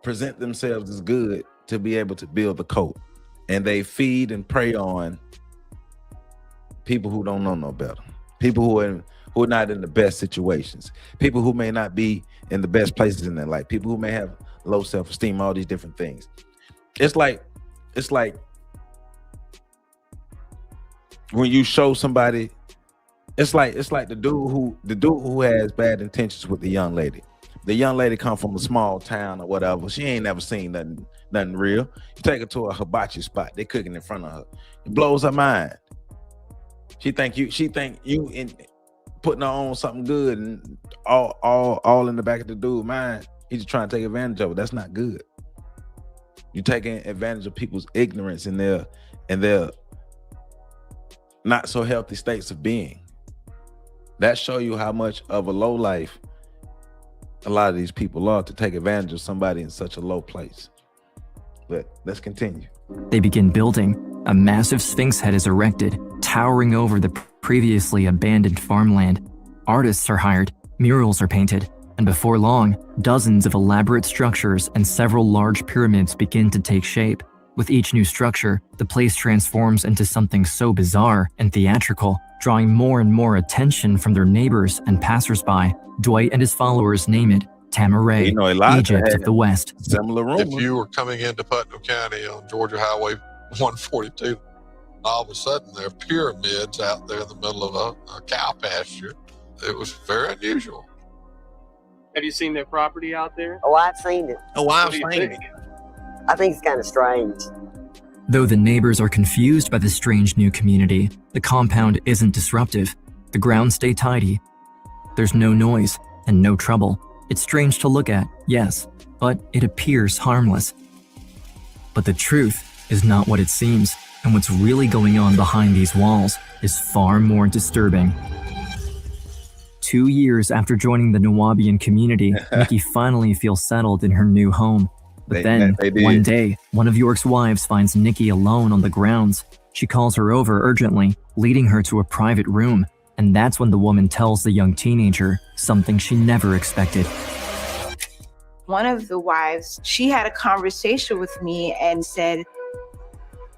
Speaker 1: present themselves as good to be able to build the cult, and they feed and prey on people who don't know no better, people who are not in the best situations, people who may not be in the best places in their life, people who may have low self-esteem, all these different things. It's like when you show somebody, it's like the dude who has bad intentions with the young lady. The young lady come from a small town or whatever. She ain't never seen nothing real. You take her to a hibachi spot, they cooking in front of her. It blows her mind. She think you in putting her on something good, and all in the back of the dude's mind. He's just trying to take advantage of it. That's not good. You're taking advantage of people's ignorance and their not so healthy states of being. That show you how much of a low life a lot of these people are, to take advantage of somebody in such a low place. But let's continue.
Speaker 6: They begin building. A massive sphinx head is erected, towering over the previously abandoned farmland. Artists are hired, murals are painted, and before long, dozens of elaborate structures and several large pyramids begin to take shape. With each new structure, the place transforms into something so bizarre and theatrical, drawing more and more attention from their neighbors and passersby. Dwight and his followers name it Tamaray, Egypt of the West.
Speaker 1: Similar rumor.
Speaker 11: If you were coming into Putnam County on Georgia Highway 142, all of a sudden there are pyramids out there in the middle of a cow pasture. It was very unusual.
Speaker 5: Have you seen their property out there?
Speaker 12: Oh, I've seen it.
Speaker 1: Oh, I've seen it.
Speaker 12: I think it's kind of strange.
Speaker 6: Though the neighbors are confused by the strange new community, the compound isn't disruptive. The grounds stay tidy. There's no noise and no trouble. It's strange to look at, yes, but it appears harmless. But the truth is not what it seems, and what's really going on behind these walls is far more disturbing. 2 years after joining the Nawabian community, Nikki finally feels settled in her new home. But then, one day, one of York's wives finds Nikki alone on the grounds. She calls her over urgently, leading her to a private room. And that's when the woman tells the young teenager something she never expected.
Speaker 9: One of the wives, she had a conversation with me and said,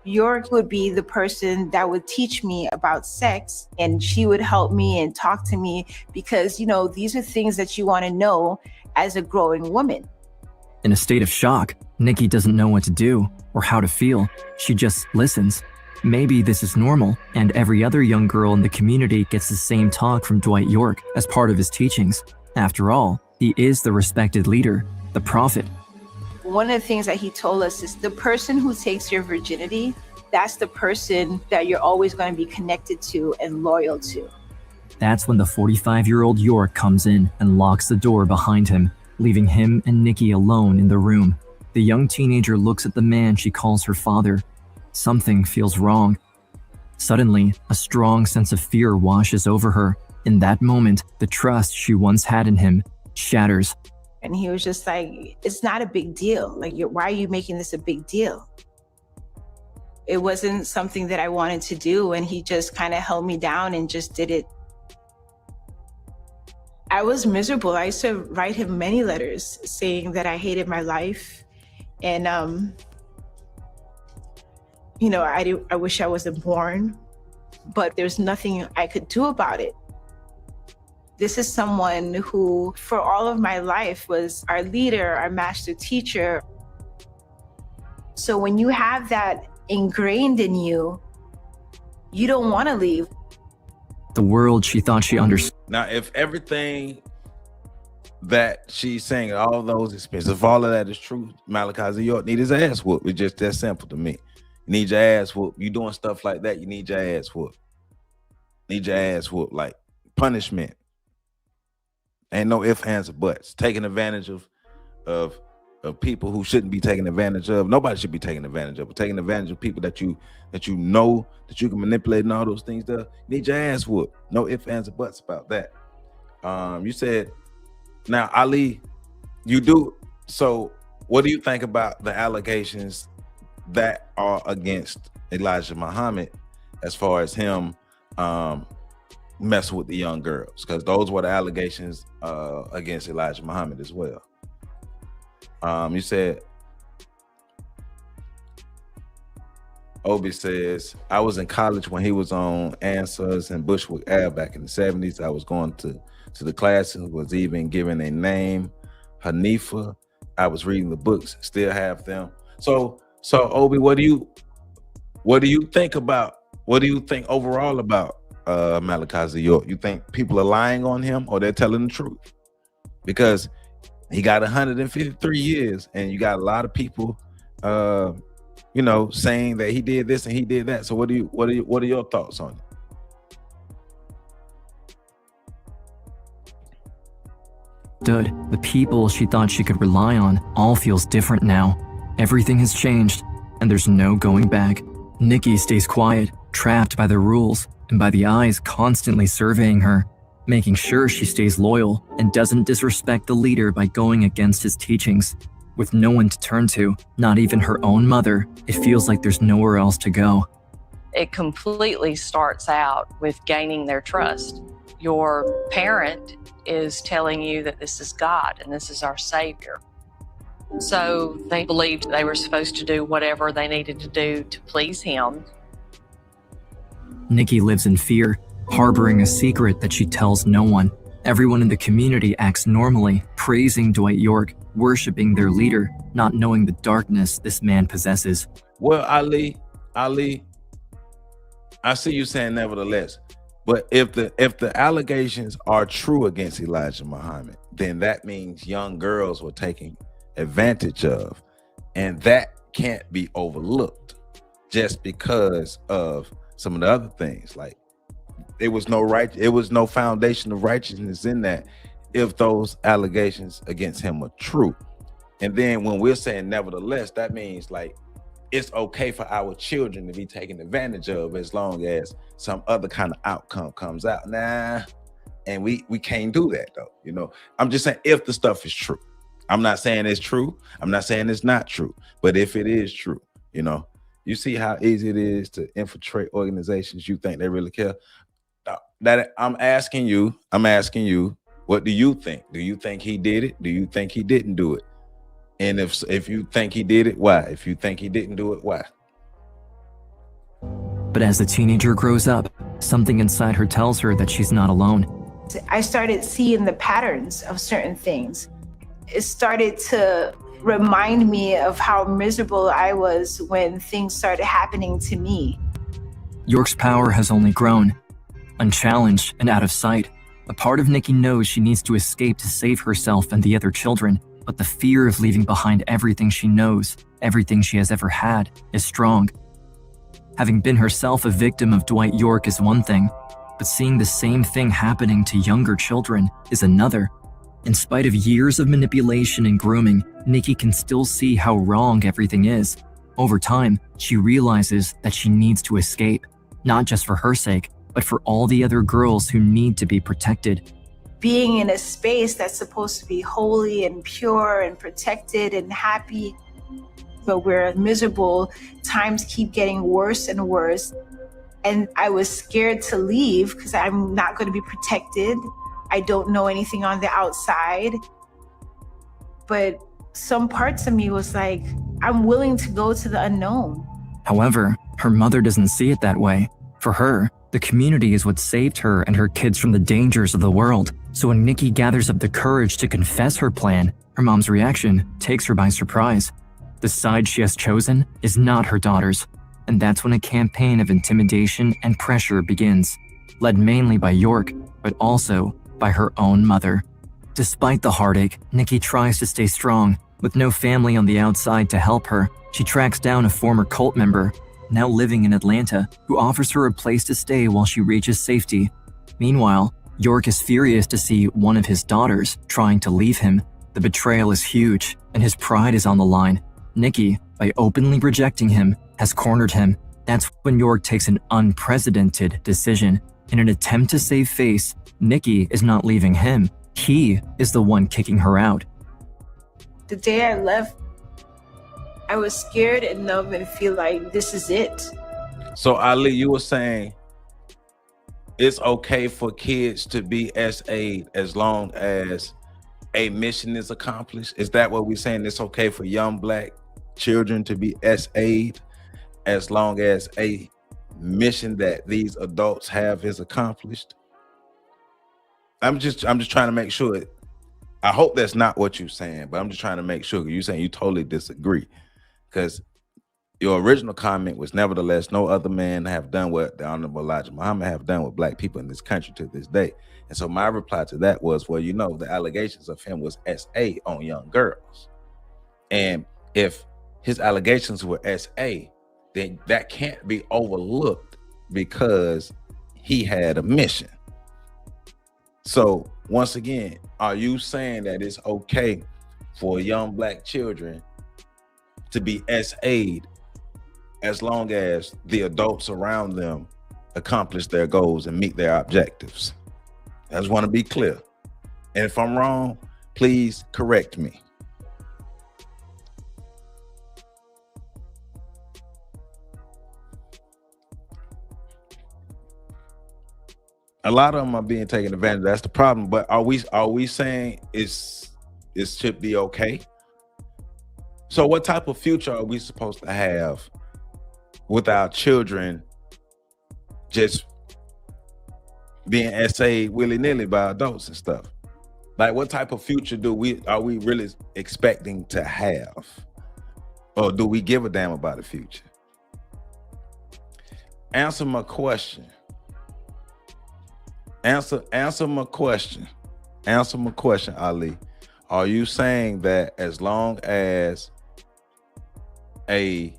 Speaker 9: York would be the person that would teach me about sex, and she would help me and talk to me because, you know, these are things that you want to know as a growing woman.
Speaker 6: In a state of shock, Nikki doesn't know what to do or how to feel. She just listens. Maybe this is normal, and every other young girl in the community gets the same talk from Dwight York as part of his teachings. After all, he is the respected leader, the prophet.
Speaker 9: One of the things that he told us is the person who takes your virginity, that's the person that you're always going to be connected to and loyal to.
Speaker 6: That's when the 45-year-old York comes in and locks the door behind him, leaving him and Nikki alone in the room. The young teenager looks at the man she calls her father. Something feels wrong. Suddenly, a strong sense of fear washes over her. In that moment, the trust she once had in him shatters.
Speaker 9: And he was just like, it's not a big deal. Like, why are you making this a big deal? It wasn't something that I wanted to do, and he just kind of held me down and just did it. I was miserable. I used to write him many letters saying that I hated my life. And, you know, I wish I wasn't born, but there's nothing I could do about it. This is someone who, for all of my life, was our leader, our master teacher. So when you have that ingrained in you, you don't want to leave.
Speaker 6: The world she thought she understood.
Speaker 1: Now, if everything that she's saying, all those experiences, if all of that is true, Malachi Z. York need his ass whooped. It's just that simple to me. You need your ass whooped. You doing stuff like that, you need your ass whooped. Need your ass whooped, like punishment. Ain't no ifs, ands, or buts. Taking advantage of people who shouldn't be taken advantage of. Nobody should be taken advantage of. But taking advantage of people that you know that you can manipulate and all those things. There, need your ass whooped. No ifs, ands, or buts about that. You said, now Ali, you do. So, what do you think about the allegations that are against Elijah Muhammad, as far as him messing with the young girls? Because those were the allegations against Elijah Muhammad as well. You said, Obi says, I was in college when he was on Answers and Bushwick Ave back in the 70s. I was going to the classes, was even given a name, Hanifa. I was reading the books, still have them. So Obi, what do you think overall about Malachi Z. York? You think people are lying on him or they're telling the truth? Because he got 153 years and you got a lot of people saying that he did this and he did that. So what are your thoughts on it?
Speaker 6: The people she thought she could rely on all feels different now. Everything has changed and there's no going back. Nikki stays quiet, trapped by the rules and by the eyes constantly surveying her, making sure she stays loyal and doesn't disrespect the leader by going against his teachings. With no one to turn to, not even her own mother, it feels like there's nowhere else to go.
Speaker 13: It completely starts out with gaining their trust. Your parent is telling you that this is God and this is our Savior. So they believed they were supposed to do whatever they needed to do to please him.
Speaker 6: Nikki lives in fear, harboring a secret that she tells no one. Everyone in the community acts normally, praising Dwight York, worshiping their leader, not knowing the darkness this man possesses.
Speaker 1: Well, Ali, I see you saying nevertheless, but if the allegations are true against Elijah Muhammad, then that means young girls were taken advantage of, and that can't be overlooked just because of some of the other things. Like it was no foundation of righteousness in that if those allegations against him are true. And then when we're saying nevertheless, that means like it's okay for our children to be taken advantage of as long as some other kind of outcome comes out. And we can't do that though. You know, I'm just saying if the stuff is true. I'm not saying it's true. I'm not saying it's not true. But if it is true, you know, you see how easy it is to infiltrate organizations you think they really care. That I'm asking you, what do you think? Do you think he did it? Do you think he didn't do it? And if you think he did it, why? If you think he didn't do it, why?
Speaker 6: But as the teenager grows up, something inside her tells her that she's not alone.
Speaker 9: I started seeing the patterns of certain things. It started to remind me of how miserable I was when things started happening to me.
Speaker 6: York's power has only grown. Unchallenged and out of sight, a part of Nikki knows she needs to escape to save herself and the other children, but the fear of leaving behind everything she knows, everything she has ever had, is strong. Having been herself a victim of Dwight York is one thing, but seeing the same thing happening to younger children is another. In spite of years of manipulation and grooming, Nikki can still see how wrong everything is. Over time, she realizes that she needs to escape, not just for her sake, but for all the other girls who need to be protected.
Speaker 9: Being in a space that's supposed to be holy and pure and protected and happy, but we're miserable, times keep getting worse and worse. And I was scared to leave because I'm not going to be protected. I don't know anything on the outside. But some parts of me was like, I'm willing to go to the unknown.
Speaker 6: However, her mother doesn't see it that way. For her, the community is what saved her and her kids from the dangers of the world. So when Nikki gathers up the courage to confess her plan, her mom's reaction takes her by surprise. The side she has chosen is not her daughter's. And that's when a campaign of intimidation and pressure begins, led mainly by York, but also by her own mother. Despite the heartache, Nikki tries to stay strong. With no family on the outside to help her, she tracks down a former cult member, now living in Atlanta, who offers her a place to stay while she reaches safety. Meanwhile, York is furious to see one of his daughters trying to leave him. The betrayal is huge, and his pride is on the line. Nikki, by openly rejecting him, has cornered him. That's when York takes an unprecedented decision. In an attempt to save face, Nikki is not leaving him. He is the one kicking her out.
Speaker 9: The day I left, I was scared and numb and feel like this is it.
Speaker 1: So Ali, you were saying it's okay for kids to be SA'd as long as a mission is accomplished? Is that what we're saying? It's okay for young black children to be SA'd as long as a mission that these adults have is accomplished? I'm just trying to make sure. I hope that's not what you're saying, but I'm just trying to make sure. You're saying you totally disagree, because your original comment was, nevertheless, no other man have done what the Honorable Elijah Muhammad have done with black people in this country to this day. And so my reply to that was, well, you know, the allegations of him was SA on young girls. And if his allegations were SA, then that can't be overlooked because he had a mission. So once again, are you saying that it's okay for young black children to be SA'd as long as the adults around them accomplish their goals and meet their objectives. I just want to be clear. And if I'm wrong, please correct me. A lot of them are being taken advantage of. That's the problem. But are we saying it should be okay? So what type of future are we supposed to have with our children just being essayed willy-nilly by adults and stuff? Like, what type of future are we really expecting to have? Or do we give a damn about the future? Answer my question. Answer my question. Answer my question, Ali. Are you saying that as long as a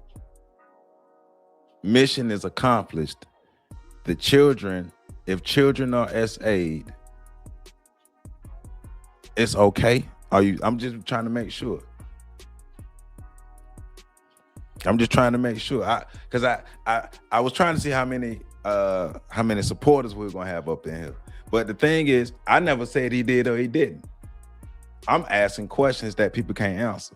Speaker 1: mission is accomplished, the children, if children are SA'd, it's okay? I'm just trying to make sure. I'm just trying to make sure. Because I was trying to see how many supporters we were gonna have up in here. But the thing is, I never said he did or he didn't. I'm asking questions that people can't answer.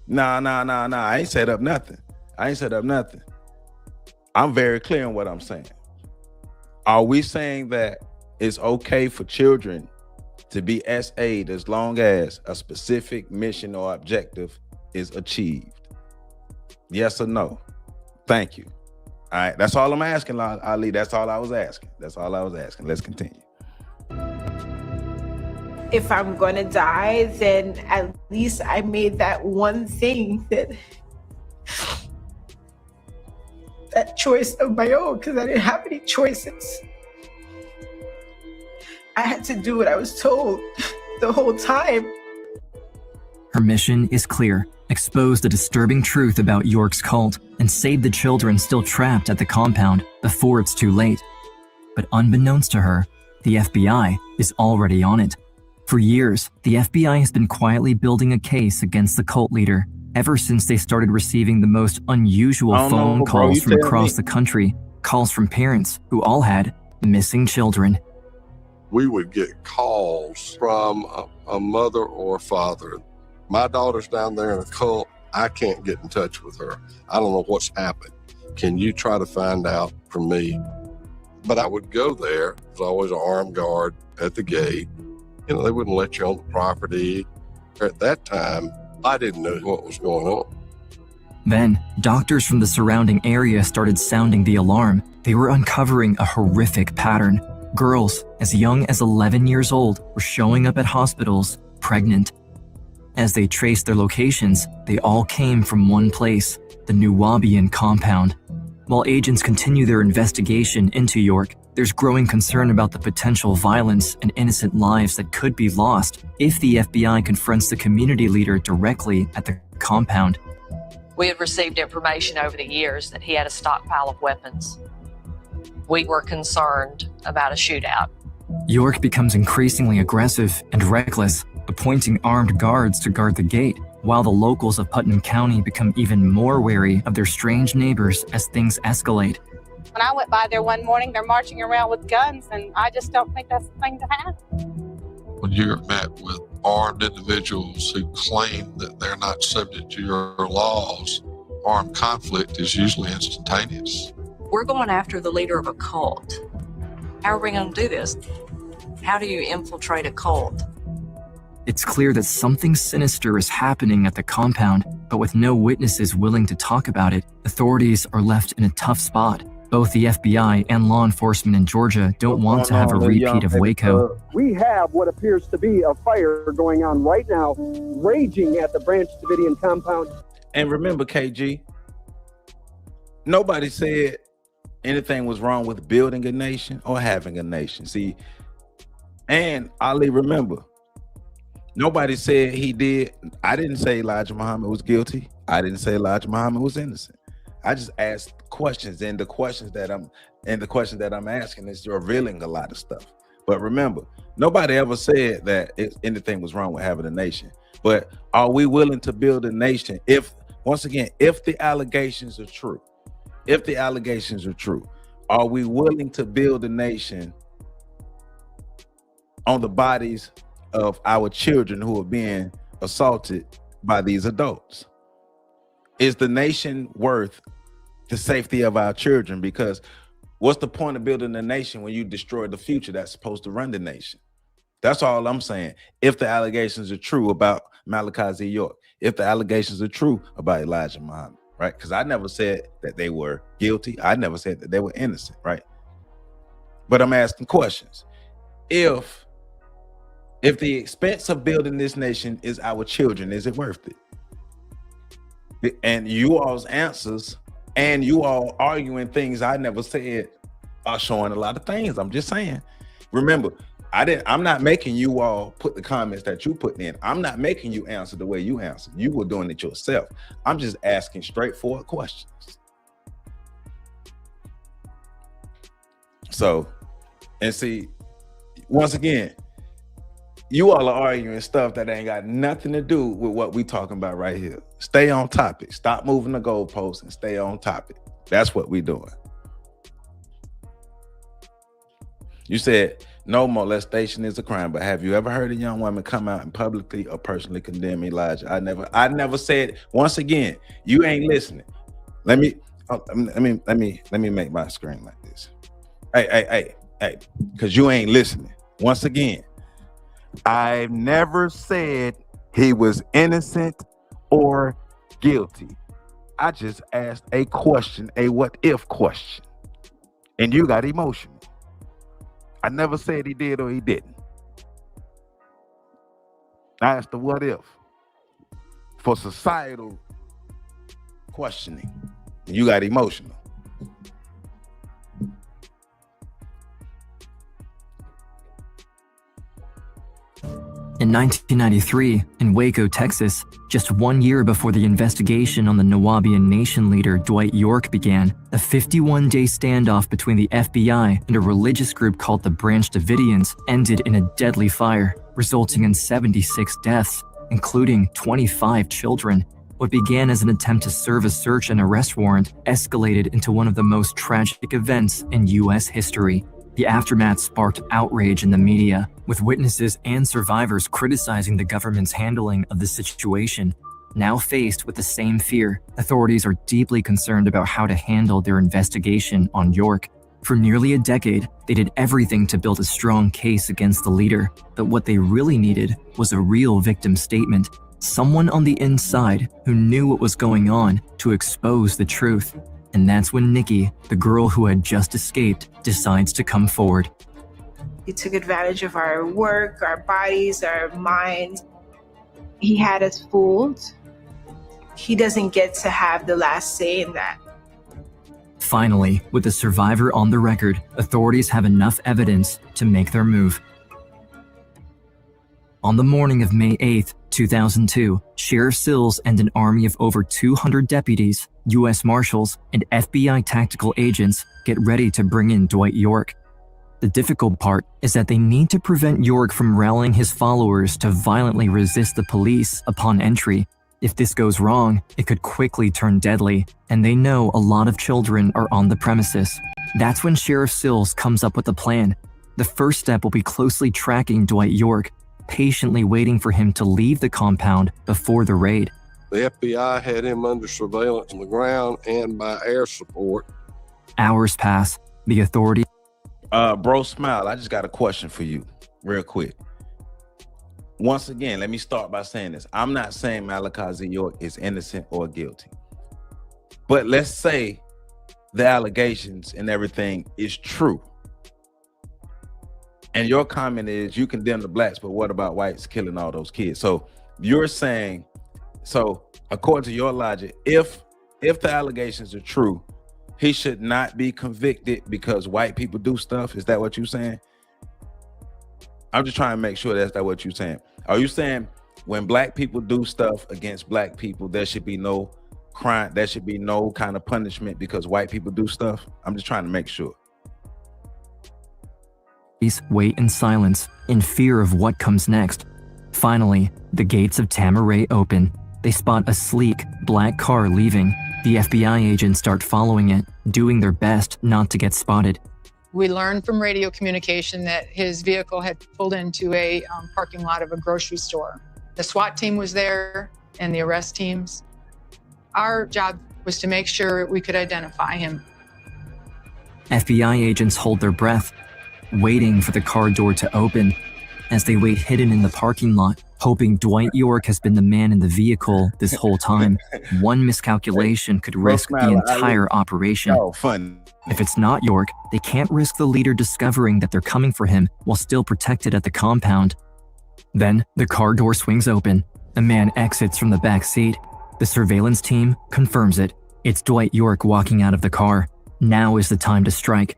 Speaker 1: Nah. I ain't set up nothing. I'm very clear on what I'm saying. Are we saying that it's okay for children to be SA'd as long as a specific mission or objective is achieved? Yes or no? Thank you. All right, that's all I'm asking, Ali. That's all I was asking. Let's continue.
Speaker 9: If I'm gonna die, then at least I made that one thing, that choice of my own, because I didn't have any choices. I had to do what I was told the whole time.
Speaker 6: Her mission is clear: expose the disturbing truth about York's cult and save the children still trapped at the compound before it's too late. But unbeknownst to her, the FBI is already on it. For years, the FBI has been quietly building a case against the cult leader ever since they started receiving the most unusual phone calls from across the country, calls from parents who all had missing children.
Speaker 11: We would get calls from a mother or a father. My daughter's down there in a cult. I can't get in touch with her. I don't know what's happened. Can you try to find out for me? But I would go there. There's always an armed guard at the gate. They wouldn't let you on the property. At that time, I didn't know what was going on.
Speaker 6: Then, doctors from the surrounding area started sounding the alarm. They were uncovering a horrific pattern. Girls as young as 11 years old were showing up at hospitals pregnant. As they traced their locations, they all came from one place, the Nuwaubian compound. While agents continue their investigation into York, there's growing concern about the potential violence and innocent lives that could be lost if the FBI confronts the community leader directly at the compound.
Speaker 13: We had received information over the years that he had a stockpile of weapons. We were concerned about a shootout.
Speaker 6: York becomes increasingly aggressive and reckless, appointing armed guards to guard the gate, while the locals of Putnam County become even more wary of their strange neighbors as things escalate.
Speaker 14: When I went by there one morning, they're marching around with guns, and I just don't think that's the thing to happen.
Speaker 11: When you're met with armed individuals who claim that they're not subject to your laws, armed conflict is usually instantaneous.
Speaker 13: We're going after the leader of a cult. How are we going to do this? How do you infiltrate a cult?
Speaker 6: It's clear that something sinister is happening at the compound, but with no witnesses willing to talk about it, authorities are left in a tough spot. Both the FBI and law enforcement in Georgia don't want to have a repeat of Waco.
Speaker 15: We have what appears to be a fire going on right now, raging at the Branch Davidian compound.
Speaker 1: And remember, KG, nobody said anything was wrong with building a nation or having a nation. See, and Ali, remember, nobody said he did. I didn't say Elijah Muhammad was guilty. I didn't say Elijah Muhammad was innocent. I just asked questions, and the questions that I'm asking is revealing a lot of stuff. But remember, nobody ever said that anything was wrong with having a nation. But are we willing to build a nation if once again, if the allegations are true, are we willing to build a nation on the bodies of our children who are being assaulted by these adults? Is the nation worth the safety of our children? Because what's the point of building a nation when you destroy the future that's supposed to run the nation? That's all I'm saying. If the allegations are true about Malachi Z. York, if the allegations are true about Elijah Muhammad, right? Because I never said that they were guilty. I never said that they were innocent, right? But I'm asking questions. If the expense of building this nation is our children, is it worth it? And you all's answers and you all arguing things I never said are showing a lot of things. I'm just saying. Remember, I'm not making you all put the comments that you put in. I'm not making you answer the way you answer. You were doing it yourself. I'm just asking straightforward questions. So, and see, once again, you all are arguing stuff that ain't got nothing to do with what we talking about right here. Stay on topic. Stop moving the goalposts and stay on topic. That's what we doing. You said no molestation is a crime, but have you ever heard a young woman come out and publicly or personally condemn Elijah? I never said. Once again, you ain't listening. Let me make my screen like this. Hey, because you ain't listening. Once again, I've never said he was innocent or guilty. I just asked a question, a what if question, and you got emotional. I never said he did or he didn't. I asked the what if for societal questioning. You got emotional.
Speaker 6: In 1993, in Waco, Texas, just 1 year before the investigation on the Nawabian Nation leader Dwight York began, a 51-day standoff between the FBI and a religious group called the Branch Davidians ended in a deadly fire, resulting in 76 deaths, including 25 children. What began as an attempt to serve a search and arrest warrant escalated into one of the most tragic events in U.S. history. The aftermath sparked outrage in the media, with witnesses and survivors criticizing the government's handling of the situation. Now faced with the same fear, authorities are deeply concerned about how to handle their investigation on York. For nearly a decade, they did everything to build a strong case against the leader, but what they really needed was a real victim statement, someone on the inside who knew what was going on to expose the truth. And that's when Nikki, the girl who had just escaped, decides to come forward.
Speaker 9: He took advantage of our work, our bodies, our minds. He had us fooled. He doesn't get to have the last say in that.
Speaker 6: Finally, with the survivor on the record, authorities have enough evidence to make their move. On the morning of May 8, 2002, Sheriff Sills and an army of over 200 deputies, U.S. Marshals, and FBI tactical agents get ready to bring in Dwight York. The difficult part is that they need to prevent York from rallying his followers to violently resist the police upon entry. If this goes wrong, it could quickly turn deadly, and they know a lot of children are on the premises. That's when Sheriff Sills comes up with a plan. The first step will be closely tracking Dwight York, patiently waiting for him to leave the compound before the raid.
Speaker 11: The FBI had him under surveillance on the ground and by air support.
Speaker 6: Hours pass. The authorities...
Speaker 1: Bro Smile, I just got a question for you real quick. Once again, let me start by saying this. I'm not saying Malachi Z. York is innocent or guilty. But let's say the allegations and everything is true. And your comment is you condemn the blacks, but what about whites killing all those kids? So you're saying, so according to your logic, if the allegations are true, he should not be convicted because white people do stuff? Is that what you're saying? I'm just trying to make sure that's not what you're saying. Are you saying when black people do stuff against black people, there should be no crime, there should be no kind of punishment because white people do stuff? I'm just trying to make sure.
Speaker 6: Wait in silence, in fear of what comes next. Finally, the gates of Tamaray open. They spot a sleek, black car leaving. The FBI agents start following it, doing their best not to get spotted.
Speaker 16: We learned from radio communication that his vehicle had pulled into a parking lot of a grocery store. The SWAT team was there and the arrest teams. Our job was to make sure we could identify him.
Speaker 6: FBI agents hold their breath, waiting for the car door to open. As they wait hidden in the parking lot, hoping Dwight York has been the man in the vehicle this whole time, one miscalculation could risk the entire operation.
Speaker 1: Oh, fun.
Speaker 6: If it's not York, they can't risk the leader discovering that they're coming for him while still protected at the compound. Then, the car door swings open. A man exits from the back seat. The surveillance team confirms it. It's Dwight York walking out of the car. Now is the time to strike.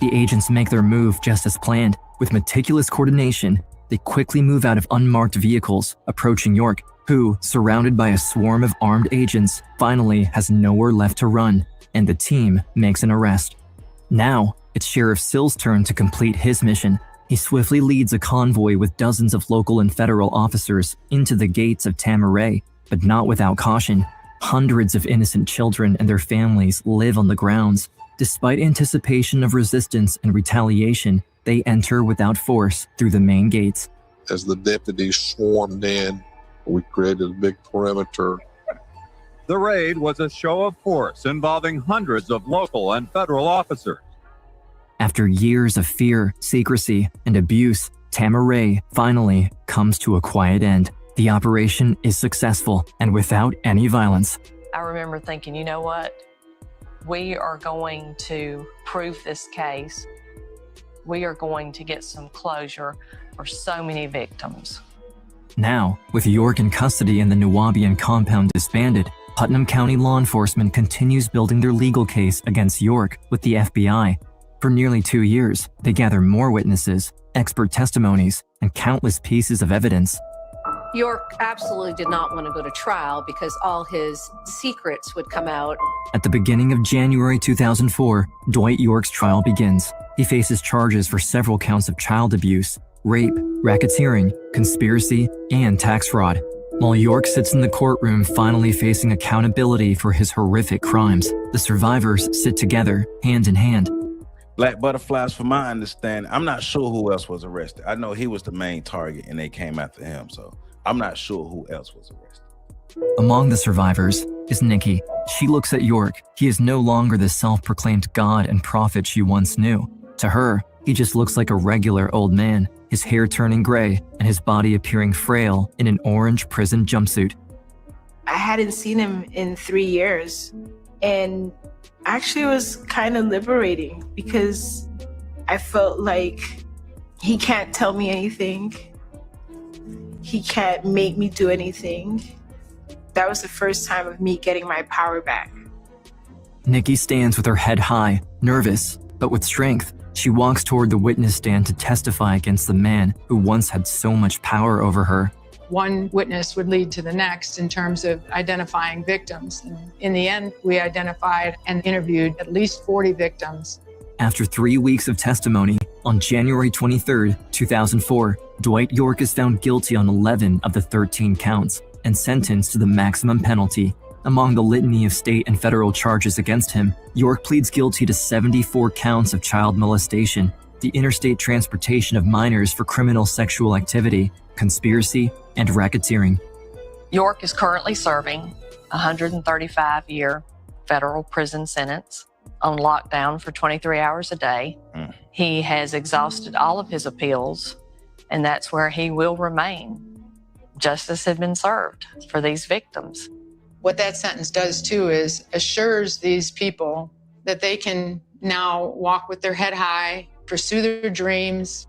Speaker 6: The agents make their move just as planned. With meticulous coordination, they quickly move out of unmarked vehicles, approaching York, who, surrounded by a swarm of armed agents, finally has nowhere left to run, and the team makes an arrest. Now, it's Sheriff Sill's turn to complete his mission. He swiftly leads a convoy with dozens of local and federal officers into the gates of Tamaray, but not without caution. Hundreds of innocent children and their families live on the grounds. Despite anticipation of resistance and retaliation, they enter without force through the main gates.
Speaker 11: As the deputies swarmed in, we created a big perimeter.
Speaker 17: The raid was a show of force involving hundreds of local and federal officers.
Speaker 6: After years of fear, secrecy, and abuse, Tamaray finally comes to a quiet end. The operation is successful and without any violence.
Speaker 13: I remember thinking, you know what? We are going to prove this case. We are going to get some closure for so many victims.
Speaker 6: Now, with York in custody and the Nuwaubian compound disbanded, Putnam County law enforcement continues building their legal case against York with the FBI. For nearly 2 years, they gather more witnesses, expert testimonies, and countless pieces of evidence.
Speaker 18: York absolutely did not want to go to trial because all his secrets would come out.
Speaker 6: At the beginning of January 2004, Dwight York's trial begins. He faces charges for several counts of child abuse, rape, racketeering, conspiracy, and tax fraud. While York sits in the courtroom finally facing accountability for his horrific crimes, the survivors sit together, hand in hand.
Speaker 1: Black Butterflies, from my understanding, I'm not sure who else was arrested. I know he was the main target and they came after him, so I'm not sure who else was arrested.
Speaker 6: Among the survivors is Nikki. She looks at York. He is no longer the self-proclaimed god and prophet she once knew. To her, he just looks like a regular old man, his hair turning gray and his body appearing frail in an orange prison jumpsuit.
Speaker 9: I hadn't seen him in 3 years, and actually it was kind of liberating because I felt like he can't tell me anything. He can't make me do anything. That was the first time of me getting my power back.
Speaker 6: Nikki stands with her head high, nervous, but with strength. She walks toward the witness stand to testify against the man who once had so much power over her.
Speaker 16: One witness would lead to the next in terms of identifying victims. And in the end, we identified and interviewed at least 40 victims.
Speaker 6: After 3 weeks of testimony, on January 23, 2004, Dwight York is found guilty on 11 of the 13 counts and sentenced to the maximum penalty. Among the litany of state and federal charges against him, York pleads guilty to 74 counts of child molestation, the interstate transportation of minors for criminal sexual activity, conspiracy, and racketeering.
Speaker 13: York is currently serving a 135-year federal prison sentence on lockdown for 23 hours a day. He has exhausted all of his appeals, and that's where he will remain. Justice has been served for these victims.
Speaker 16: What that sentence does too is assures these people that they can now walk with their head high, pursue their dreams.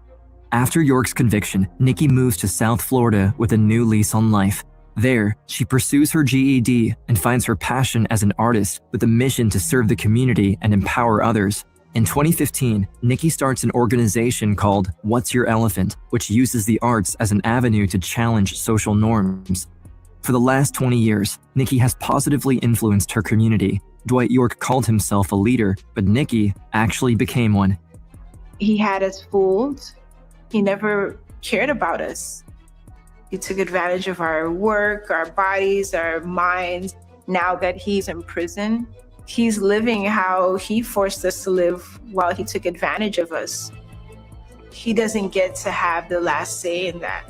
Speaker 6: After York's conviction, Nikki moves to South Florida with a new lease on life. There, she pursues her GED and finds her passion as an artist with a mission to serve the community and empower others. In 2015, Nikki starts an organization called What's Your Elephant, which uses the arts as an avenue to challenge social norms. For the last 20 years, Nikki has positively influenced her community. Dwight York called himself a leader, but Nikki actually became one.
Speaker 9: He had us fooled. He never cared about us. He took advantage of our work, our bodies, our minds. Now that he's in prison, he's living how he forced us to live while he took advantage of us. He doesn't get to have the last say in that.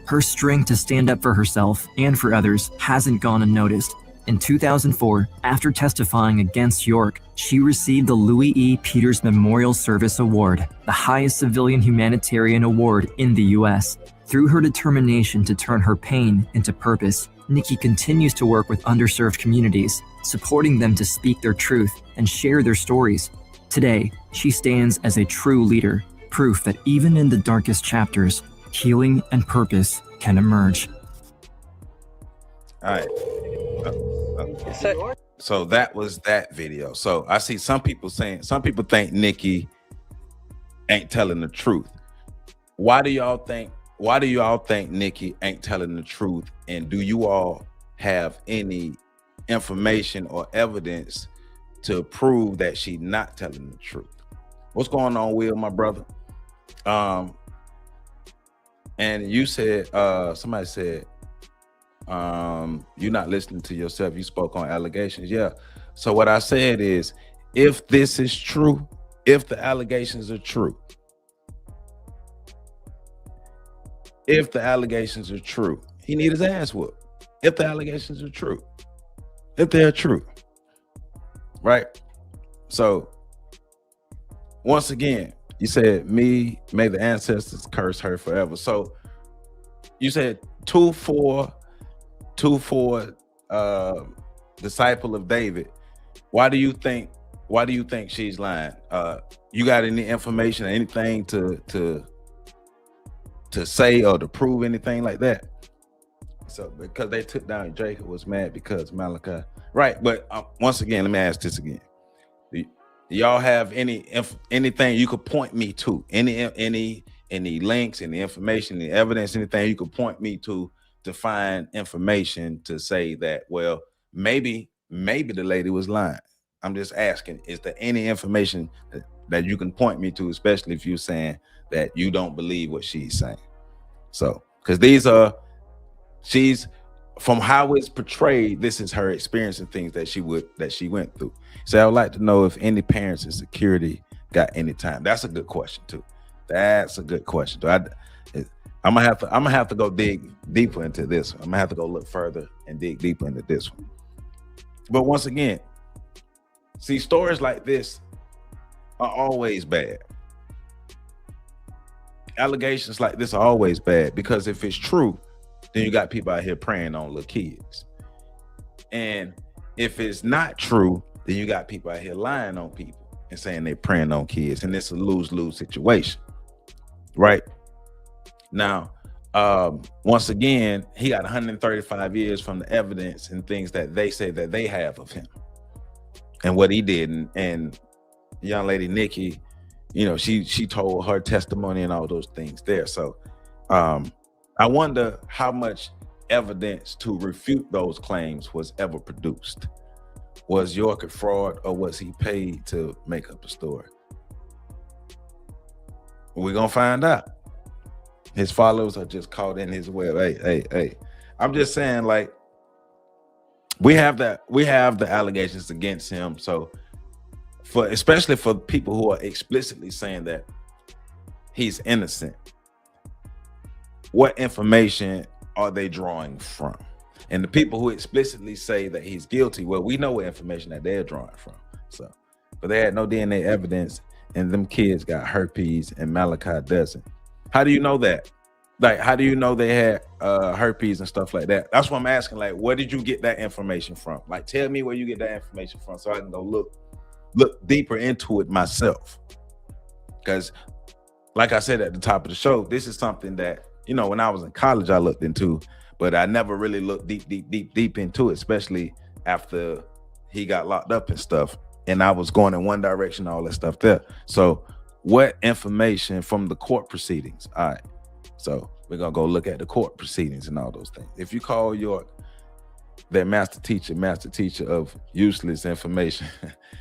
Speaker 6: Her strength to stand up for herself and for others hasn't gone unnoticed. In 2004, after testifying against York, she received the Louis E. Peters Memorial Service Award, the highest civilian humanitarian award in the U.S. Through her determination to turn her pain into purpose, Nikki continues to work with underserved communities, supporting them to speak their truth and share their stories. Today, she stands as a true leader, proof that even in the darkest chapters, healing and purpose can emerge.
Speaker 1: All right. So that was that video. So I see some people think Nikki ain't telling the truth. Why do y'all think Nikki ain't telling the truth? And do you all have any information or evidence to prove that she's not telling the truth? What's going on, Will, my brother? And you said, somebody said, you're not listening to yourself. You spoke on allegations. Yeah. So what I said is, if this is true, if the allegations are true, he need his ass whooped. If the allegations are true, if they're true, right? So once again, you said, may the ancestors curse her forever. So you said 2-4 disciple of David. Why do you think she's lying? You got any information or anything to say or to prove anything like that? So because they took down Jacob was mad because Malachi, right? But once again, let me ask this again. Do y'all have anything you could point me to? Any links, any information, any evidence, anything you could point me to find information to say that, well, maybe the lady was lying? I'm just asking, is there any information that you can point me to, especially if you're saying that you don't believe what she's saying? So, because she's, from how it's portrayed, this is her experience and things that she went through. So I would like to know if any parents in security got any time. That's a good question too. That's a good question. I'm gonna have to go dig deeper into this one. I'm gonna have to go look further and dig deeper into this one. But once again, see, stories like this are always bad. Allegations like this are always bad, because if it's true, then you got people out here preying on little kids. And if it's not true, then you got people out here lying on people and saying they're preying on kids, and it's a lose-lose situation, right? Now, once again, he got 135 years from the evidence and things that they say that they have of him and what he did. And young lady Nikki, you know, she told her testimony and all those things there. So I wonder how much evidence to refute those claims was ever produced. Was York a fraud, or was he paid to make up a story? We're gonna find out. His followers are just caught in his web. Hey. I'm just saying, like, we have the allegations against him. So especially for people who are explicitly saying that he's innocent, what information are they drawing from? And the people who explicitly say that he's guilty, well, we know what information that they're drawing from. So, but they had no DNA evidence, and them kids got herpes and Malachi doesn't. How do you know that? Like, how do you know they had herpes and stuff like that? That's what I'm asking. Like, where did you get that information from? Like, tell me where you get that information from so I can go look deeper into it myself. Because like I said at the top of the show, this is something that, you know, when I was in college, I looked into, but I never really looked deep into it, especially after he got locked up and stuff. And I was going in one direction, all that stuff there. So what information from the court proceedings? All right. So we're going to go look at the court proceedings and all those things. If you call York their master teacher of useless information.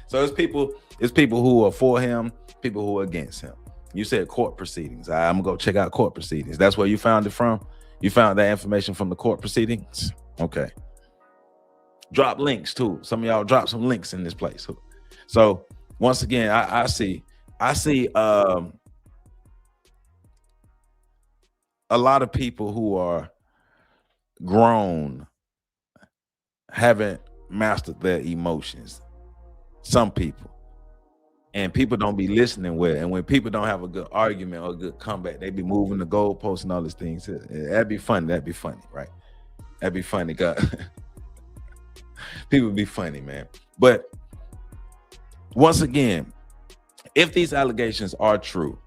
Speaker 1: So it's people who are for him, people who are against him. You said court proceedings. I'm going to go check out court proceedings. That's where you found it from? You found that information from the court proceedings? Okay. Drop links too. Some of y'all drop some links in this place. So once again, I see a lot of people who are grown haven't mastered their emotions. Some people. And people don't be listening well. And when people don't have a good argument or a good comeback, they be moving the goalposts and all these things. That'd be funny. That'd be funny, right? That'd be funny. God. People be funny, man. But once again, if these allegations are true,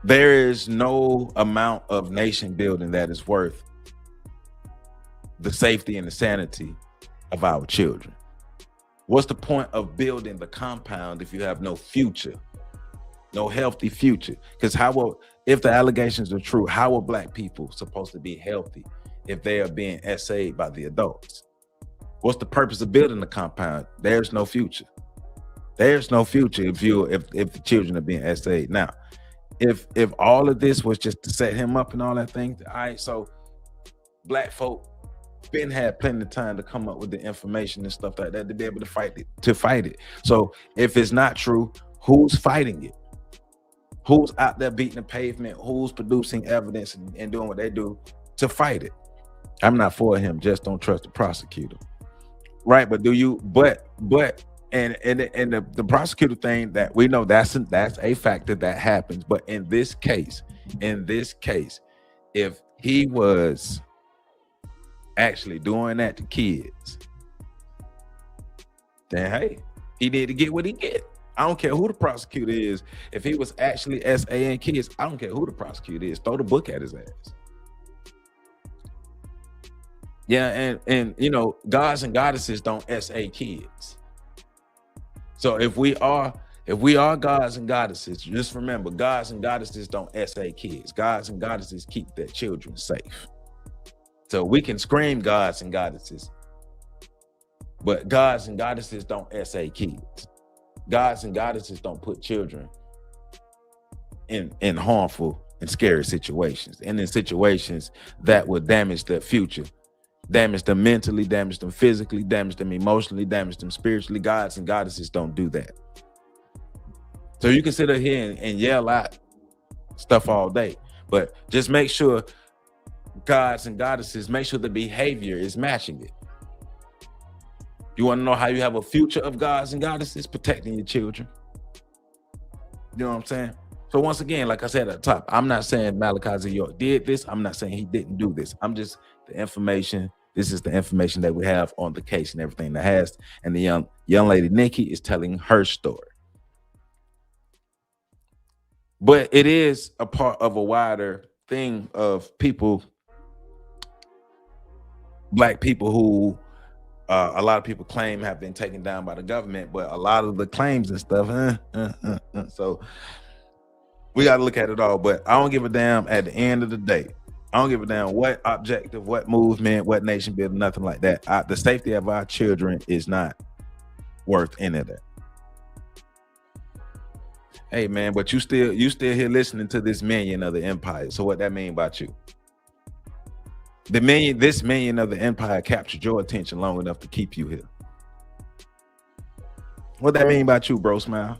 Speaker 1: there is no amount of nation building that is worth the safety and the sanity of our children. What's the point of building the compound if you have no future, no healthy future? Because if the allegations are true, how are Black people supposed to be healthy if they are being SA'd by the adults? What's the purpose of building the compound? There's no future. There's no future if the children are being SA'd. Now, if all of this was just to set him up and all that thing, all right, so Black folk been had plenty of time to come up with the information and stuff like that to be able to fight it. So if it's not true, who's fighting it? Who's out there beating the pavement? Who's producing evidence and doing what they do to fight it? I'm not for him. Just don't trust the prosecutor. Right, but do you? But the prosecutor thing, that we know that's a factor that happens. But in this case, if he was actually doing that to kids, then hey, he need to get what he get. I don't care who the prosecutor is. If he was actually SAing kids, I don't care who the prosecutor is. Throw the book at his ass. Yeah, and you know, gods and goddesses don't SA kids. So if we are gods and goddesses, just remember, gods and goddesses don't SA kids. Gods and goddesses keep their children safe. So we can scream gods and goddesses, but gods and goddesses don't SA kids. Gods and goddesses don't put children in harmful and scary situations, and in situations that would damage their future. Damage them mentally, damage them physically, damage them emotionally, damage them spiritually. Gods and goddesses don't do that. So you can sit up here and yell out stuff all day, but just make sure gods and goddesses, make sure the behavior is matching it. You want to know how you have a future of gods and goddesses? Protecting your children. You know what I'm saying? So once again, like I said at the top, I'm not saying Malachi Z. York did this. I'm not saying he didn't do this. I'm just the information. This is the information that we have on the case and everything that has. And the young lady Nikki is telling her story. But it is a part of a wider thing of people, Black people who a lot of people claim have been taken down by the government, but a lot of the claims and stuff. So we got to look at it all. But I don't give a damn at the end of the day. I don't give a damn what objective, what movement, what nation building, nothing like that. The safety of our children is not worth any of that. Hey man, but you still here listening to this minion of the empire. So what that mean about you? This minion of the empire captured your attention long enough to keep you here. What that mean about you, bro? Smile.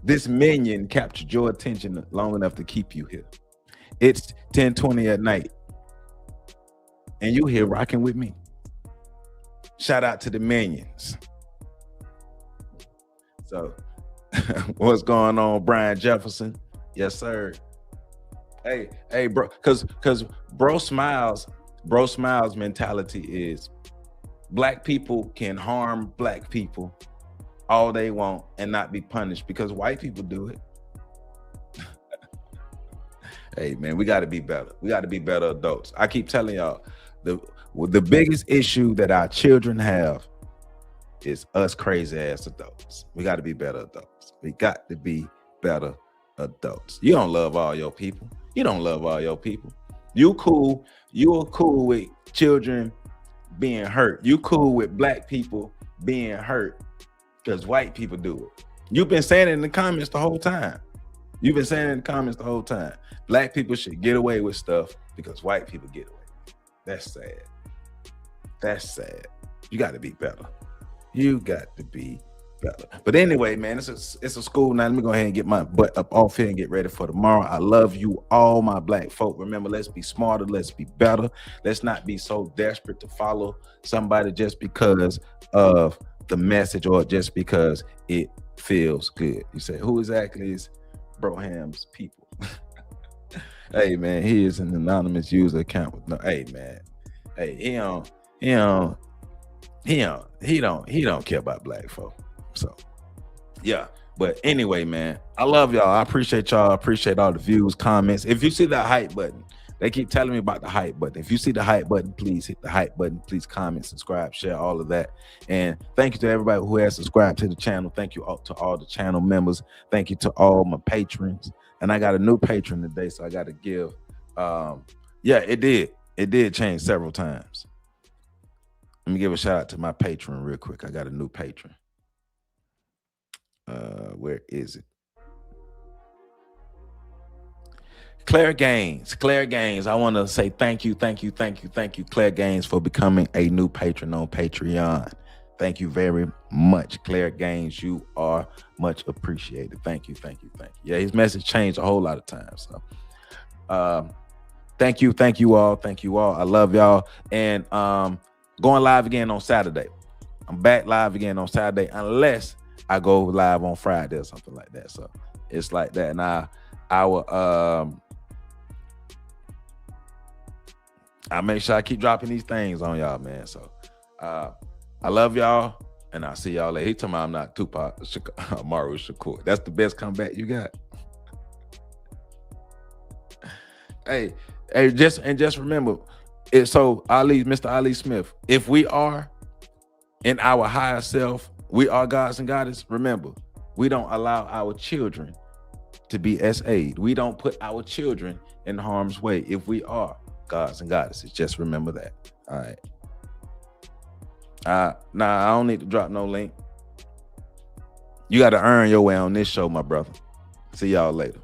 Speaker 1: This minion captured your attention long enough to keep you here. It's 10:20 at night, and you here rocking with me. Shout out to the minions. So, what's going on, Brian Jefferson? Yes, sir. Hey, bro, because bro smiles mentality is Black people can harm Black people all they want and not be punished because white people do it. Hey man, we got to be better. We got to be better adults. I keep telling y'all, the biggest issue that our children have is us crazy ass adults. We got to be better adults. We got to be better adults. You don't love all your people. You don't love all your people. You're cool with children being hurt. You cool with Black people being hurt because white people do it. You've been saying it in the comments the whole time. You've been saying in the comments the whole time. Black people should get away with stuff because white people get away with it. That's sad. That's sad. You got to be better. You got to be better. But anyway, man, it's a school now. Let me go ahead and get my butt up off here and get ready for tomorrow. I love you all, my black folk. Remember, let's be smarter. Let's be better. Let's not be so desperate to follow somebody just because of the message or just because it feels good. You say, who exactly is Broham's people? Hey, man, he is an anonymous user account with no. Hey, man. Hey, he don't care about black folk. So yeah, but anyway, man, I love y'all. I appreciate y'all. I appreciate all the views, comments. If you see that hype button, they keep telling me about the hype button. If you see the hype button, please hit the hype button. Please comment, subscribe, share, all of that. And thank you to everybody who has subscribed to the channel. Thank you to all the channel members. Thank you to all my patrons. And I got a new patron today, so I got to give. Yeah, it did change several times. Let me give a shout out to my patron real quick. I got a new patron. Where is it? Claire Gaines. I want to say thank you, Claire Gaines, for becoming a new patron on Patreon. Thank you very much, Claire Gaines. You are much appreciated. Thank you. Yeah, his message changed a whole lot of times. So thank you all. I love y'all. And going live again on Saturday. I'm back live again on Saturday, unless I go live on Friday or something like that. So it's like that. And I will I make sure I keep dropping these things on y'all, man. So I love y'all, and I'll see y'all later. He told me I'm not Tupac Amaru Shakur. That's the best comeback you got. Hey, just remember, so Mr. Ali Smith, if we are in our higher self, we are gods and goddesses. Remember, we don't allow our children to be SA'd. We don't put our children in harm's way if we are gods and goddesses. Just remember that. All right. Nah, I don't need to drop no link. You got to earn your way on this show, my brother. See y'all later.